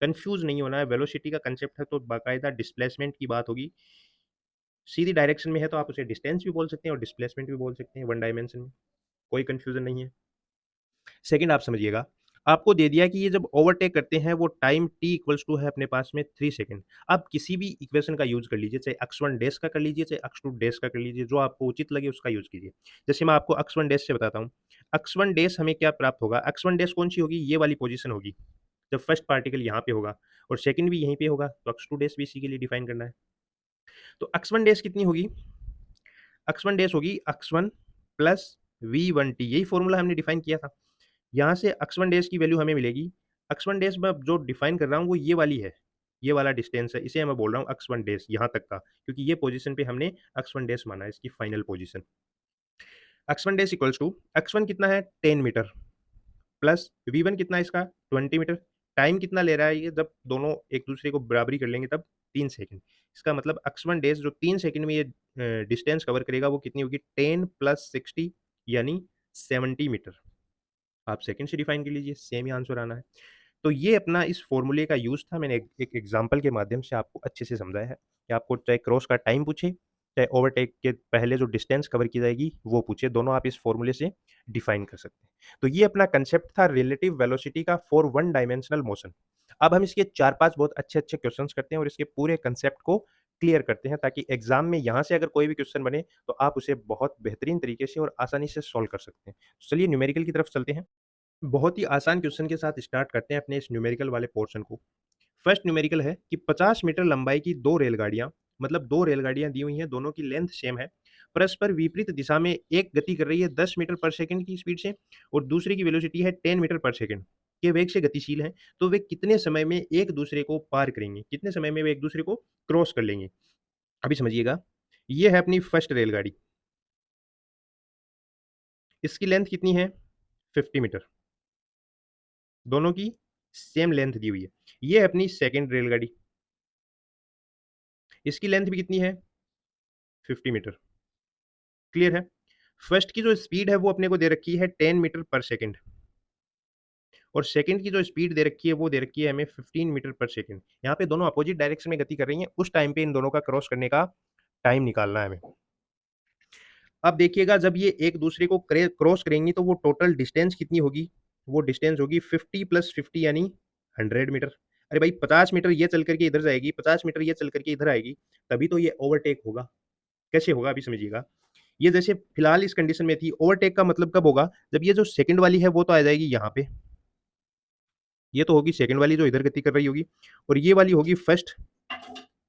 कन्फ्यूज़ नहीं होना है, वेलोसिटी का कांसेप्ट है तो बाकायदा डिस्प्लेसमेंट की बात होगी। सीधी डायरेक्शन में है तो आप उसे डिस्टेंस भी बोल सकते हैं और डिस्प्लेसमेंट भी बोल सकते हैं वन डायमेंशन में, कोई कन्फ्यूज़न नहीं है। सेकंड आप समझिएगा, आपको दे दिया कि ये जब ओवरटेक करते हैं वो टाइम t इक्वल्स टू है अपने पास में 3 सेकंड। आप किसी भी इक्वेशन का यूज़ कर लीजिए, चाहे x1 डैश का कर लीजिए, चाहे x2 डैश का कर लीजिए, जो आपको उचित लगे उसका यूज़ कीजिए। जैसे मैं आपको x1 डैश से बताता हूँ, x1 डैश हमें क्या प्राप्त होगा, x1 डैश कौन-सी होगी? ये वाली पोज़ीशन होगी, जब फर्स्ट पार्टिकल यहाँ पे होगा और सेकंड भी यहीं पे होगा, तो x2 डैश भी इसी के लिए डिफाइन करना है। तो x1 डैश कितनी होगी? x1 डैश होगी x1 प्लस v1t, यही फ़ॉर्मूला हमने डिफाइन किया था। यहाँ से x1 डैश की वैल्यू हमें मिलेगी। x1 डैश मैं अब जो डिफाइन कर रहा हूँ वो ये वाली है, ये वाला डिस्टेंस है, इसे मैं बोल रहा हूँ x1 डैश यहाँ तक का, क्योंकि ये पोजीशन पे हमने x1 डैश माना है इसकी final position. x1 dash equals to x1 कितना है 10 मीटर प्लस v1 कितना है इसका 20 मीटर। टाइम कितना ले रहा है ये, जब दोनों एक दूसरे को बराबरी कर लेंगे तब 3 सेकंड। इसका मतलब x1 डैश जो 3 सेकंड में ये डिस्टेंस कवर करेगा वो कितनी होगी 10 प्लस 60 यानी 70 मीटर। आप सेकंड से डिफाइन कर लीजिए, सेम ही आंसर आना है। तो ये अपना इस फ़ॉर्मूले का यूज़ था, मैंने एक एग्ज़ाम्पल के माध्यम से आपको अच्छे से समझाया है कि आपको चाहे क्रॉस का टाइम पूछे, चाहे ओवरटेक के पहले जो डिस्टेंस कवर की जाएगी वो पूछे, दोनों आप इस फ़ॉर्मूले से डिफाइन कर सकते हैं। तो ये अपना कांसेप्ट था रिलेटिव वेलोसिटी का फॉर वन डायमेंशनल मोशन। अब हम इसके 4-5 बहुत अच्छे-अच्छे क्वेश्चन्स करते हैं और इसके पूरे कांसेप्ट को क्लियर करते हैं ताकि एग्ज़ाम में यहाँ से अगर कोई भी क्वेश्चन बने तो आप उसे बहुत बेहतरीन तरीके से और आसानी से सॉल्व कर सकते हैं। चलिए न्यूमेरिकल की तरफ चलते हैं। बहुत ही आसान क्वेश्चन के साथ स्टार्ट करते हैं अपने इस न्यूमेरिकल वाले पोर्शन को। फर्स्ट न्यूमेरिकल है कि 50 मीटर लंबाई की 2 रेलगाड़ियाँ, मतलब 2 रेलगाड़ियाँ दी हुई हैं, दोनों की लेंथ सेम है। परस्पर विपरीत दिशा में एक गति कर रही है 10 मीटर पर सेकंड की स्पीड से और दूसरी की वेलोसिटी है 10 मीटर पर सेकंड के वेग से गतिशील हैं। तो वे कितने समय में एक दूसरे को पार करेंगे? कितने समय में वे एक दूसरे को क्रॉस कर लेंगे? अभी समझिएगा, ये है अपनी फर्स्ट रेलगाड़ी। इसकी लेंथ कितनी है? 50 मीटर। दोनों की सेम लेंथ दी हुई है। ये है अपनी सेकंड रेलगाड़ी। इसकी लेंथ भी कितनी है? 50 मीटर। क्लियर है? फर्स्ट की जो स्पीड है वो अपने को दे रखी है 10 मीटर पर सेकंड और सेकंड की जो स्पीड दे रखी है वो दे रखी है हमें 15 मीटर पर सेकंड। यहाँ पे दोनों अपोजिट डायरेक्शन में गति कर रही हैं, उस टाइम पे इन दोनों का क्रॉस करने का टाइम निकालना है हमें। अब देखिएगा जब ये एक दूसरे को क्रॉस करेंगी तो वो टोटल डिस्टेंस कितनी होगी? वो डिस्टेंस होगी 50 प्लस 50 यानी 100 मीटर। अरे भाई 50 मीटर ये चल करके इधर जाएगी, 50 मीटर ये चल करके इधर आएगी, तभी तो ये ओवरटेक होगा। कैसे होगा अभी समझिएगा। ये जैसे फिलहाल इस कंडीशन में थी, ओवरटेक का मतलब कब होगा? जब ये जो सेकंड वाली है वो तो आ जाएगी यहाँ पे। ये तो होगी सेकंड वाली जो इधर गति कर रही होगी और ये वाली होगी फर्स्ट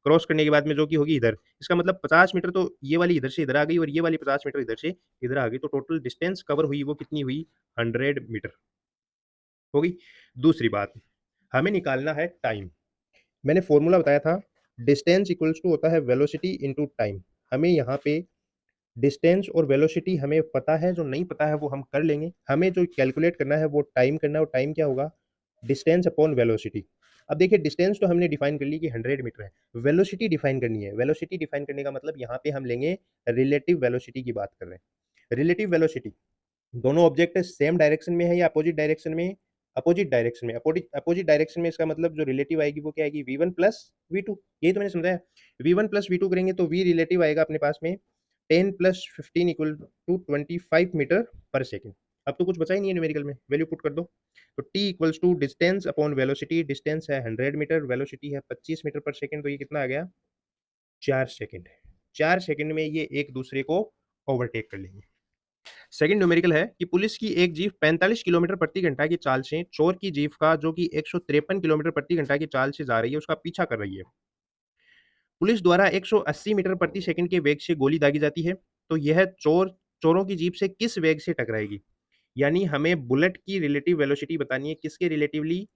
क्रॉस करने के बाद में जो कि होगी इधर। इसका मतलब 50 मीटर तो ये वाली इधर से इधर आ गई और ये वाली 50 मीटर इधर से इधर आ गई, तो टोटल डिस्टेंस कवर हुई वो कितनी हुई? 100 मीटर हो गई। दूसरी बात, हमें निकालना है टाइम। मैंने फॉर्मूला बताया था, डिस्टेंस इक्वल्स टू होता है वेलोसिटी इनटू टाइम। हमें यहाँ पे डिस्टेंस और वेलोसिटी हमें पता है, जो नहीं पता है वो हम कर लेंगे। हमें जो कैलकुलेट करना है वो टाइम करना है और टाइम क्या होगा? Distance upon velocity. अब देखिए डिस्टेंस तो हमने डिफाइन कर ली कि 100 मीटर है। वेलोसिटी डिफाइन करनी है। वेलोसिटी डिफाइन करने का मतलब यहाँ पे हम लेंगे रिलेटिव वेलोसिटी की बात कर रहे हैं। रिलेटिव वेलोसिटी, दोनों ऑब्जेक्ट सेम डायरेक्शन में है या अपोजिट डायरेक्शन में? अपोजिट डायरेक्शन में। अपोजिट अपोजिट डायरेक्शन में इसका मतलब जो रिलेटिव आएगी वो क्या आएगी? v1 plus v2। यही तो मैंने समझाया। v1 प्लस v2 करेंगे तो v रिलेटिव आएगा अपने पास में 10 प्लस 15 इक्वल टू 25 मीटर पर सेकंड। अब तो कुछ बचा ही नहीं है न्यूमेरिकल में, वैल्यू पुट कर दो। तो t equals to distance upon velocity. Distance है 100 मीटर, वेलोसिटी है 25 मीटर पर सेकंड, तो ये कितना आ गया? 4 सेकंड। 4 सेकंड में ये एक दूसरे को ओवरटेक कर लेंगे। सेकंड न्यूमेरिकल है कि पुलिस की एक जीप 45 किलोमीटर प्रति घंटा की चाल से चोर की जीप का जो कि 153 किलोमीटर प्रति घंटा की चाल से जा रही है उसका पीछा कर रही है। पुलिस द्वारा 180 मीटर प्रति सेकंड के वेग से गोली दागी जाती है, तो यह चोरों की जीप से किस वेग से टकराएगी? यानी हमें बुलेट की रिलेटिव वेलोसिटी बतानी है, किसके रिलेटिवली?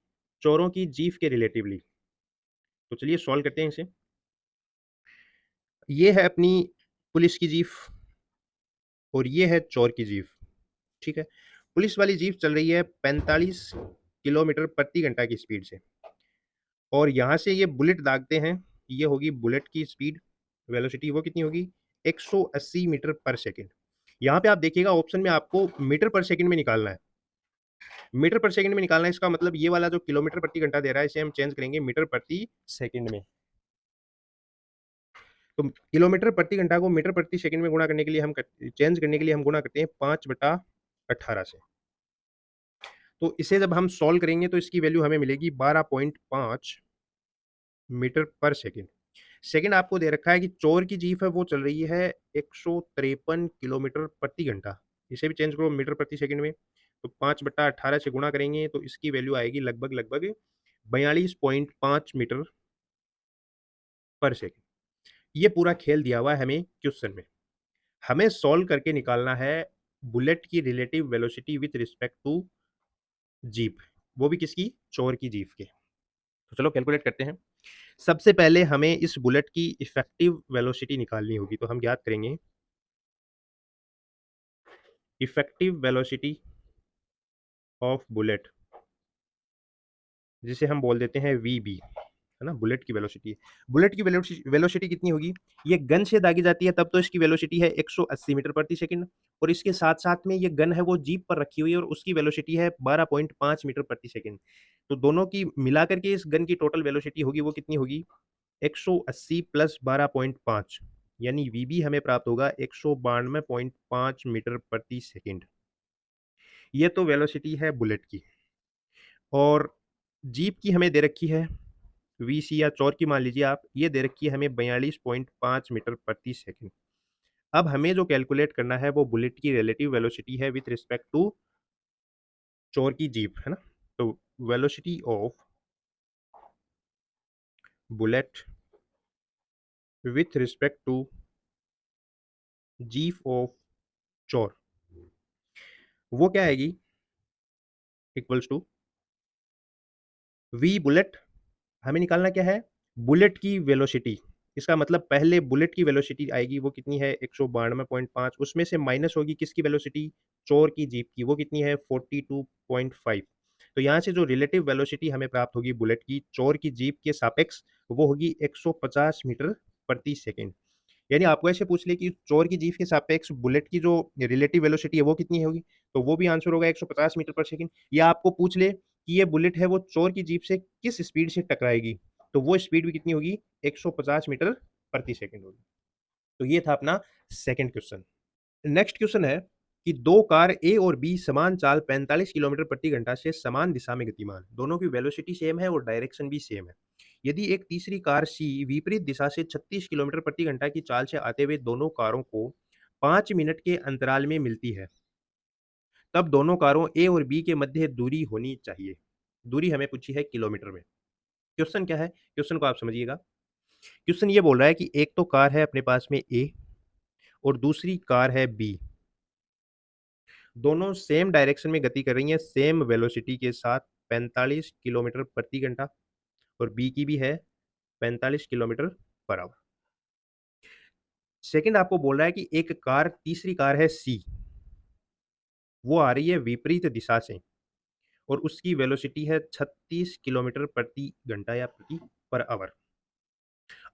चोरों की जीप के रिलेटिवली। तो चलिए सॉल्व करते हैं इसे। ये है अपनी पुलिस की जीप और ये है चोर की जीप। ठीक है, पुलिस वाली जीप चल रही है 45 किलोमीटर प्रति घंटा की स्पीड से और यहाँ से ये बुलेट दागते हैं, ये होगी बुलेट की स्पीड, वेलोसिटी वो कितनी होगी? 180 मीटर पर सेकंड। यहाँ पे आप देखिएगा ऑप्शन में आपको मीटर पर सेकंड में निकालना है। मीटर पर सेकंड में निकालना है, इसका मतलब ये वाला जो किलोमीटर प्रति घंटा दे रहा है इसे हम चेंज करेंगे मीटर प्रति सेकंड में। तो किलोमीटर प्रति घंटा को मीटर प्रति सेकंड में गुणा करने के लिए हम चेंज करने के लिए हम गुणा करते हैं 5/18 से। तो इसे जब हम सॉल्व करेंगे तो इसकी वैल्यू हमें मिलेगी 12.5 मीटर पर सेकंड। सेकंड आपको दे रखा है कि चौर की जीप है वो चल रही है 153 किलोमीटर प्रति घंटा। इसे भी चेंज करो मीटर प्रति सेकंड में, तो 5/18 से गुणा करेंगे तो इसकी वैल्यू आएगी लगभग लगभग 42.5 मीटर पर सेकंड। ये पूरा खेल दिया हुआ है हमें क्वेश्चन में। हमें सॉल्व करके निकालना है बुलेट की relative velocity with respect to jeep, वो भी किसकी? चोर की जीप के। तो चलो कैलकुलेट करते हैं। सबसे पहले हमें इस बुलेट की इफेक्टिव वेलोसिटी निकालनी होगी, तो हम ज्ञात करेंगे इफेक्टिव वेलोसिटी ऑफ बुलेट, जिसे हम बोल देते हैं वीबी, है ना? बुलेट की वेलोसिटी। बुलेट की वेलोसिटी कितनी होगी? ये गन से दागी जाती है तब तो इसकी वेलोसिटी है 180 मीटर प्रति सेकंड, और इसके साथ-साथ में ये गन है वो जीप पर रखी हुई है और उसकी वेलोसिटी है 12.5 मीटर प्रति सेकंड। तो दोनों की मिलाकर के इस गन की टोटल वेलोसिटी होगी वो कितनी होगी? 180 प्लस 12.5, यानी वीबी हमें प्राप्त होगा 192.5 मीटर प्रति सेकंड। ये तो वेलोसिटी है बुलेट की। और जीप की हमें दे रखी है वीसी या चौर की, मान लीजिए आप, ये दे रखी है हमें 42.5 मीटर प्रति सेकंड। अब हमें जो कैलकुलेट करना है वो बुलेट की रिलेटिव वेलोसिटी है विथ रिस्पेक्ट टू चौर की जीप, है ना? तो velocity of bullet with respect to jeep of चौर, वो क्या आएगी? Equals to V bullet. हमें निकालना क्या है? बुलेट की वेलोसिटी। इसका मतलब पहले बुलेट की वेलोसिटी आएगी वो कितनी है? 192.5, उसमें से माइनस होगी किसकी वेलोसिटी? चोर की जीप की, वो कितनी है? 42.5। तो यहाँ से जो रिलेटिव वेलोसिटी हमें प्राप्त होगी बुलेट की चोर की जीप के सापेक्ष, वो होगी 150 मीटर प्रति सेकंड। यानी आपको ऐसे पूछ ले कि चोर की जीप के सापेक्ष बुलेट की जो रिलेटिव वेलोसिटी है वो कितनी होगी, तो वो भी आंसर होगा 150 मीटर पर सेकंड। या आपको पूछ ले कि ये बुलेट है वो चोर की जीप से किस स्पीड से टकराएगी, तो वो स्पीड भी कितनी होगी? 150 मीटर प्रति सेकंड होगी। तो ये था अपना सेकंड क्वेश्चन। नेक्स्ट क्वेश्चन है कि दो कार ए और बी समान चाल 45 किलोमीटर प्रति घंटा से समान दिशा में गतिमान, दोनों की वेलोसिटी सेम है और डायरेक्शन भी सेम है। यदि एक तीसरी कार सी विपरीत दिशा से 36 किलोमीटर प्रति घंटा की चाल से आते हुए दोनों कारों को 5 मिनट के अंतराल में मिलती है, तब दोनों कारों ए और बी के मध्य दूरी होनी चाहिए। दूरी हमें पूछी है किलोमीटर में। क्वेश्चन क्या है? क्वेश्चन को आप समझिएगा। क्वेश्चन ये बोल रहा है कि एक तो कार है अपने पास में ए और दूसरी कार है बी, दोनों सेम डायरेक्शन में गति कर रही हैं सेम वेलोसिटी के साथ 45 किलोमीटर प्रति घंटा, और बी की भी है 45 किलोमीटर पर आवर। सेकंड आपको बोल रहा है कि एक कार, तीसरी कार है सी, वो आ रही है विपरीत दिशा से और उसकी वेलोसिटी है 36 किलोमीटर प्रति घंटा या प्रति पर आवर।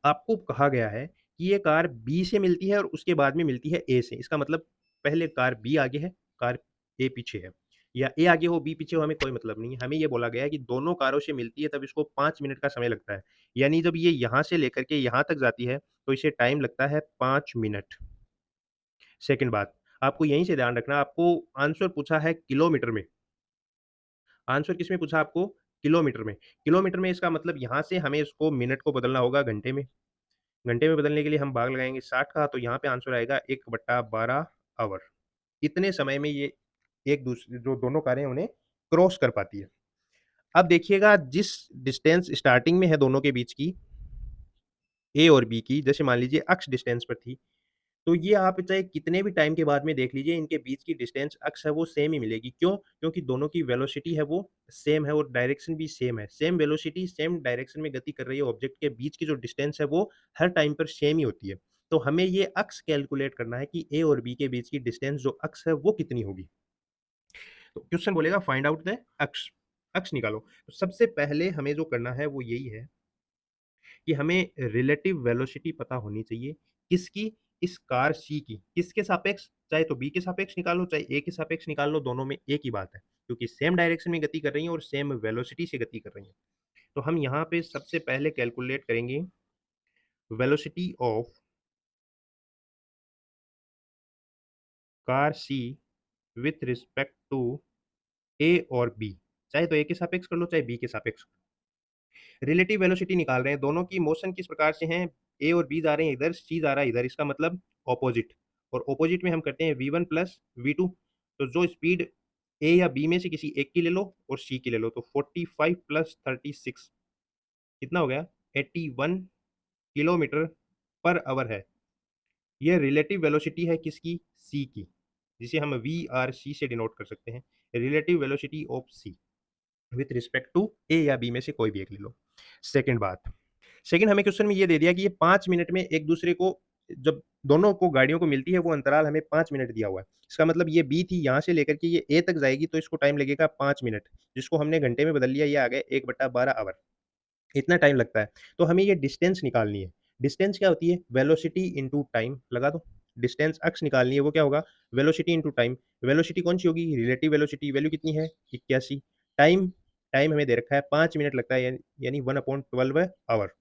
आपको कहा गया है कि ये कार बी से मिलती है और उसके बाद में मिलती है ए से। इसका मतलब पहले कार बी आगे है, कार ए पीछे है, या ए आगे हो बी पीछे हो, हमें कोई मतलब नहीं है। हमें ये बोला गया है कि दोनों कारों से मिलती है तब इसको 5 मिनट का समय लगता है। यानी जब ये यहाँ से लेकर के यहाँ तक जाती है तो इसे टाइम लगता है 5 मिनट। सेकंड बात, आपको यहीं से ध्यान रखना, आपको आंसर पूछा है किलोमीटर में। आंसर किसमें पूछा आपको? किलोमीटर में। किलोमीटर में इसका मतलब यहाँ से हमें इसको मिनट को बदलना होगा घंटे में। घंटे में बदलने के लिए हम भाग लगाएँगे 60 का, तो यहाँ पे आंसर आएगा 1/12 आवर। इतने समय में ये एक दूसरे जो दोनों कारें हैं उन्हें क्रॉस कर पाती है। अब देखिएगा जिस डिस्टेंस स्टार्टिंग में है दोनों के बीच की, ए और बी की, जैसे मान लीजिए अक्ष डिस्टेंस पर थी, तो ये आप चाहे कितने भी टाइम के बाद में देख लीजिए, इनके बीच की डिस्टेंस अक्स है वो सेम ही मिलेगी। क्यों? क्योंकि दोनों की वेलोसिटी है वो सेम है और डायरेक्शन भी सेम है। सेम वेलोसिटी, सेम डायरेक्शन में गति कर रही है ऑब्जेक्ट के बीच की जो डिस्टेंस है वो हर टाइम पर सेम ही होती है। तो हमें ये अक्स कैलकुलेट करना है कि ए और बी के बीच की डिस्टेंस जो अक्स है वो कितनी होगी। तो क्वेश्चन बोलेगा फाइंड आउट द अक्स। अक्स निकालो। तो सबसे पहले हमें जो करना है वो यही है कि हमें रिलेटिव वेलोसिटी पता होनी चाहिए। किसकी? इस कार सी की। किसके सापेक्ष? चाहे तो बी के सापेक्ष निकालो, चाहे ए के सापेक्ष निकाल लो, दोनों में एक ही बात है। क्योंकि सेम डायरेक्शन में गति कर रही हैं और सेम वेलोसिटी से गति कर रही हैं। तो हम यहाँ पे सबसे पहले कैलकुलेट करेंगे velocity of car C with respect to A और बी। चाहे तो ए के सापेक्ष कर लो, चाहे बी के सापेक्ष। रिलेटिव वेलोसिटी निकाल रहे हैं, दोनों की मोशन किस प्रकार से हैं, ए और बी जा रहे हैं इधर, सी जा रहा है इधर, इसका मतलब ऑपोजिट। और ऑपोजिट में हम करते हैं v1 प्लस v2। तो जो स्पीड ए या बी में से किसी एक की ले लो और सी की ले लो, तो 45 प्लस 36 कितना हो गया, 81 किलोमीटर पर आवर है। यह रिलेटिव वेलोसिटी है किसकी, सी की, जिसे हम वी आर सी से डिनोट कर सकते हैं, relative velocity of C with respect to A या बी में से कोई भी एक ले लो। सेकंड बात, सेकंड हमें क्वेश्चन में ये दे दिया कि ये 5 मिनट में एक दूसरे को, जब दोनों को गाड़ियों को मिलती है वो अंतराल हमें 5 मिनट दिया हुआ है। इसका मतलब ये बी थी, यहाँ से लेकर के ये ए तक जाएगी तो इसको टाइम लगेगा 5 मिनट, जिसको हमने घंटे में बदल लिया, ये आ गया 1/12 आवर, इतना टाइम लगता है। तो हमें ये डिस्टेंस निकालनी है। डिस्टेंस क्या होती है, वेलोसिटी इंटू टाइम, लगा दो। डिस्टेंस अक्स निकालनी है, वो क्या होगा, वेलोसिटी इंटू टाइम। वेलोसिटी कौन सी होगी, रिलेटिव वेलोसिटी, वैल्यू कितनी है 81। टाइम, टाइम हमें दे रखा है 5 मिनट लगता है, यानी 1/12 आवर।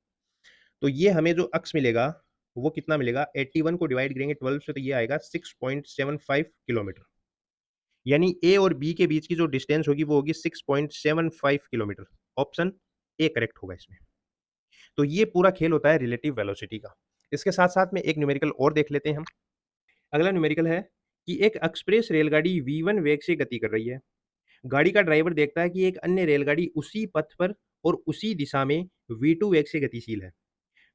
तो ये हमें जो अक्स मिलेगा वो कितना मिलेगा, 81 को डिवाइड करेंगे 12 से तो ये आएगा 6.75 किलोमीटर। यानी ए और बी के बीच की जो डिस्टेंस होगी वो होगी 6.75 किलोमीटर। ऑप्शन ए करेक्ट होगा इसमें। तो ये पूरा खेल होता है रिलेटिव वेलोसिटी का। इसके साथ साथ में एक न्यूमेरिकल और देख लेते हैं हम। अगला न्यूमेरिकल है कि एक एक्सप्रेस रेलगाड़ी v1 वेग से गति कर रही है। गाड़ी का ड्राइवर देखता है कि एक अन्य रेलगाड़ी उसी पथ पर और उसी दिशा में v2 वेग से गतिशील है।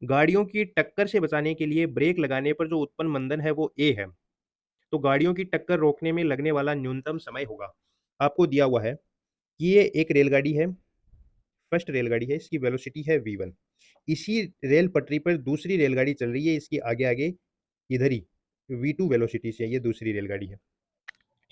गाड़ियों की टक्कर से बचाने के लिए ब्रेक लगाने पर जो उत्पन्न मंदन है वो ए है। तो गाड़ियों की टक्कर रोकने में लगने वाला न्यूनतम समय होगा। आपको दिया हुआ है कि ये एक रेलगाड़ी है, फर्स्ट रेलगाड़ी है, इसकी वेलोसिटी है v1। इसी रेल पटरी पर दूसरी रेलगाड़ी चल रही है, इसकी आगे आगे इधर ही v2 वेलोसिटी से ये दूसरी रेलगाड़ी है।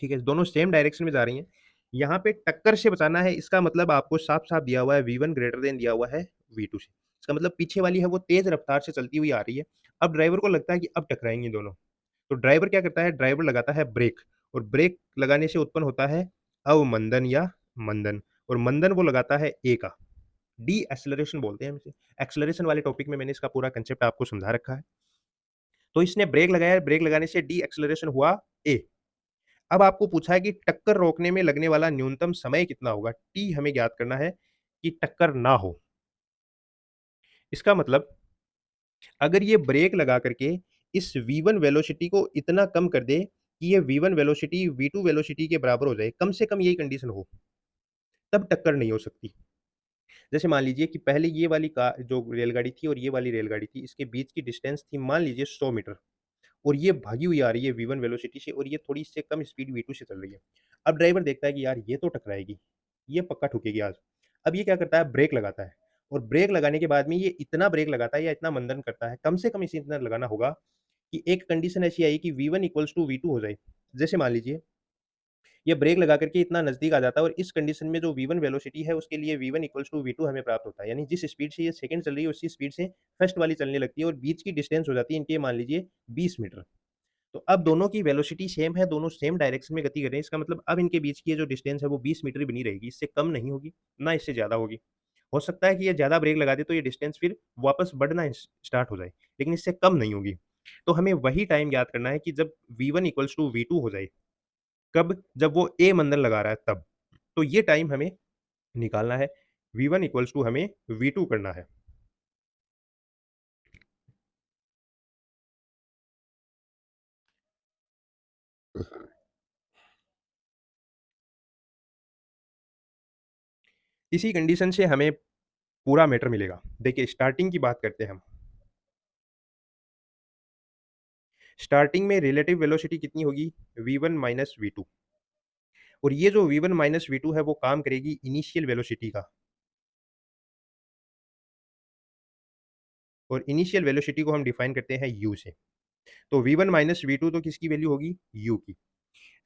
ठीक है, दोनों सेम डायरेक्शन में जा रही हैं। यहाँ पे टक्कर से बचाना है, इसका मतलब आपको साफ साफ दिया हुआ है v1 ग्रेटर देन दिया हुआ है v2 से। इसका मतलब पीछे वाली है वो तेज रफ्तार से चलती हुई आ रही है। अब ड्राइवर को लगता है कि अब टकराएंगे दोनों, तो ड्राइवर क्या करता है, ड्राइवर लगाता है ब्रेक, और ब्रेक लगाने से उत्पन्न होता है अवमंदन या मंदन, और मंदन वो लगाता है ए का। डी एक्सेलरेशन बोलते हैं हम इसे। एक्सेलरेशन वाले टॉपिक में मैंने इसका पूरा कंसेप्ट आपको समझा रखा है। तो इसने ब्रेक लगाया, ब्रेक लगाने से डी एक्सेलरेशन हुआ ए। अब आपको पूछा है कि टक्कर रोकने में लगने वाला न्यूनतम समय कितना होगा, टी हमें ज्ञात करना है कि टक्कर ना हो। इसका मतलब अगर ये ब्रेक लगा करके इस v1 वेलोसिटी को इतना कम कर दे कि ये v1 वेलोसिटी v2 वेलोसिटी के बराबर हो जाए, कम से कम यही कंडीशन हो, तब टक्कर नहीं हो सकती। जैसे मान लीजिए कि पहले ये वाली कार जो रेलगाड़ी थी और ये वाली रेलगाड़ी थी, इसके बीच की डिस्टेंस थी मान लीजिए 100 मीटर, और ये भागी हुई आ रही है v1 वेलोसिटी से, और ये थोड़ी इससे कम स्पीड v2 से चल रही है। अब ड्राइवर देखता है कि यार ये तो टकराएगी, ये पक्का ठुकेगी आज। अब ये क्या करता है, ब्रेक लगाता है, और ब्रेक लगाने के बाद में ये इतना ब्रेक लगाता है या इतना मंदन करता है, कम से कम इसे इतना लगाना होगा कि एक कंडीशन ऐसी आई कि v1 इक्वल्स टू v2 हो जाए। जैसे मान लीजिए ये ब्रेक लगा करके इतना नज़दीक आ जाता है, और इस कंडीशन में जो v1 वेलोसिटी है उसके लिए v1 इक्वल्स टू v2 हमें प्राप्त होता है। यानी जिस स्पीड से ये सेकंड चल रही है उसी स्पीड से फर्स्ट वाली चलने लगती है, और बीच की डिस्टेंस हो जाती है इनके मान लीजिए 20 मीटर। तो अब दोनों की वेलोसिटी सेम है, दोनों सेम डायरेक्शन में गति कर रहे हैं, इसका मतलब अब इनके बीच की ये जो डिस्टेंस है वो 20 मीटर ही बनी रहेगी, इससे कम नहीं होगी, ना इससे ज़्यादा होगी। हो सकता है कि ये ज़्यादा ब्रेक लगा दे तो ये डिस्टेंस फिर वापस बढ़ना स्टार्ट हो जाए, लेकिन इससे कम नहीं होगी। तो हमें वही टाइम याद करना है कि जब v1 इक्वल्स टू v2 हो जाए, कब, जब वो ए मंदन लगा रहा है तब। तो ये टाइम हमें निकालना है, v1 इक्वल्स टू हमें v2 करना है। इसी कंडीशन से हमें पूरा मैटर मिलेगा। देखिए स्टार्टिंग की बात करते हैं हम। स्टार्टिंग में रिलेटिव वेलोसिटी कितनी होगी, v1 माइनस v2, और ये जो v1 माइनस v2 है वो काम करेगी इनिशियल वेलोसिटी का, और इनिशियल वेलोसिटी को हम डिफाइन करते हैं u से। तो v1 माइनस v2 तो किसकी वैल्यू होगी, u की।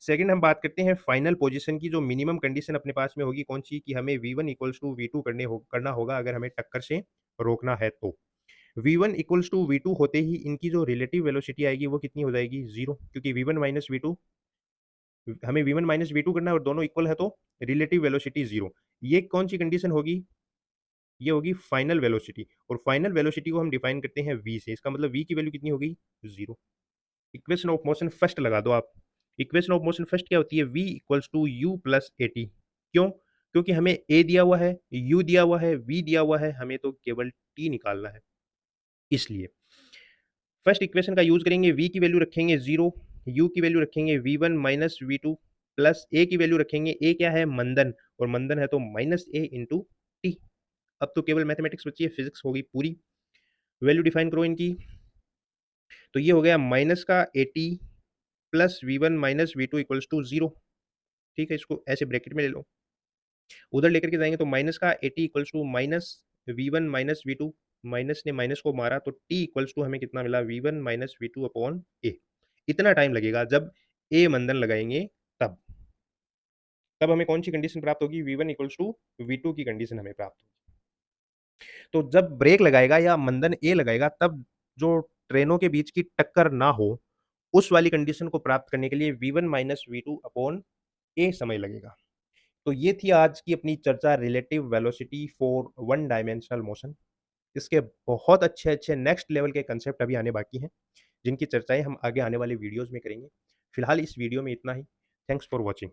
सेकंड हम बात करते हैं फाइनल पोजीशन की, जो मिनिमम कंडीशन अपने पास में होगी कौन सी, कि हमें v1 इक्वल्स टू v2 करना होगा अगर हमें टक्कर से रोकना है तो। v1 इक्वल्स टू v2 होते ही इनकी जो रिलेटिव वेलोसिटी आएगी वो कितनी हो जाएगी, जीरो, क्योंकि v1 माइनस v2 हमें v1 माइनस v2 करना है और दोनों इक्वल है तो रिलेटिव वेलोसिटी 0। ये कौन सी कंडीशन होगी? ये होगी फाइनल वेलोसिटी, और फाइनल वेलोसिटी को हम डिफाइन करते हैं v से। इसका मतलब v की वैल्यू कितनी हो गई? 0। इक्वेशन ऑफ मोशन फर्स्ट लगा दो आप। इक्वेशन ऑफ मोशन फर्स्ट क्या होती है? v equals to u plus A T. क्यों? क्योंकि हमें a दिया हुआ है, u दिया हुआ है, v दिया हुआ है, हमें तो केवल t निकालना है। इसलिए फर्स्ट इक्वेशन का यूज करेंगे, v की वैल्यू रखेंगे 0, u की वैल्यू रखेंगे v1 minus v2 plus a की वैल्यू रखेंगे, a क्या है? मंदन, और मंदन है तो माइनस a इंटू टी। अब तो केवल मैथमेटिक्स बची है, फिजिक्स होगी पूरी। वैल्यू डिफाइन करो इनकी। तो ये हो गया माइनस का A T plus v1 minus v2 equals to 0। ठीक है, इसको ऐसे ब्रैकेट में ले लो। उधर लेकर के जाएंगे तो माइनस का A T equals to minus v1 minus v2, minus ने माइनस को मारा तो t इक्वल्स टू हमें कितना मिला? v1 minus v2 upon a। इतना टाइम लगेगा जब a मंदन लगाएंगे, तब तब हमें कौन सी कंडीशन प्राप्त होगी? v1 इक्वल्स टू v2 की कंडीशन हमें प्राप्त होगी। तो जब ब्रेक लगाएगा या मंदन ए लगाएगा, तब जो ट्रेनों के बीच की टक्कर ना हो, उस वाली कंडीशन को प्राप्त करने के लिए v1 माइनस v2 अपॉन ए समय लगेगा। तो ये थी आज की अपनी चर्चा, relative velocity for one dimensional motion. इसके बहुत अच्छे-अच्छे नेक्स्ट लेवल के कंसेप्ट अभी आने बाकी हैं, जिनकी चर्चाएँ हम आगे आने वाले वीडियोज़ में करेंगे। फिलहाल इस वीडियो में इतना ही। Thanks for watching.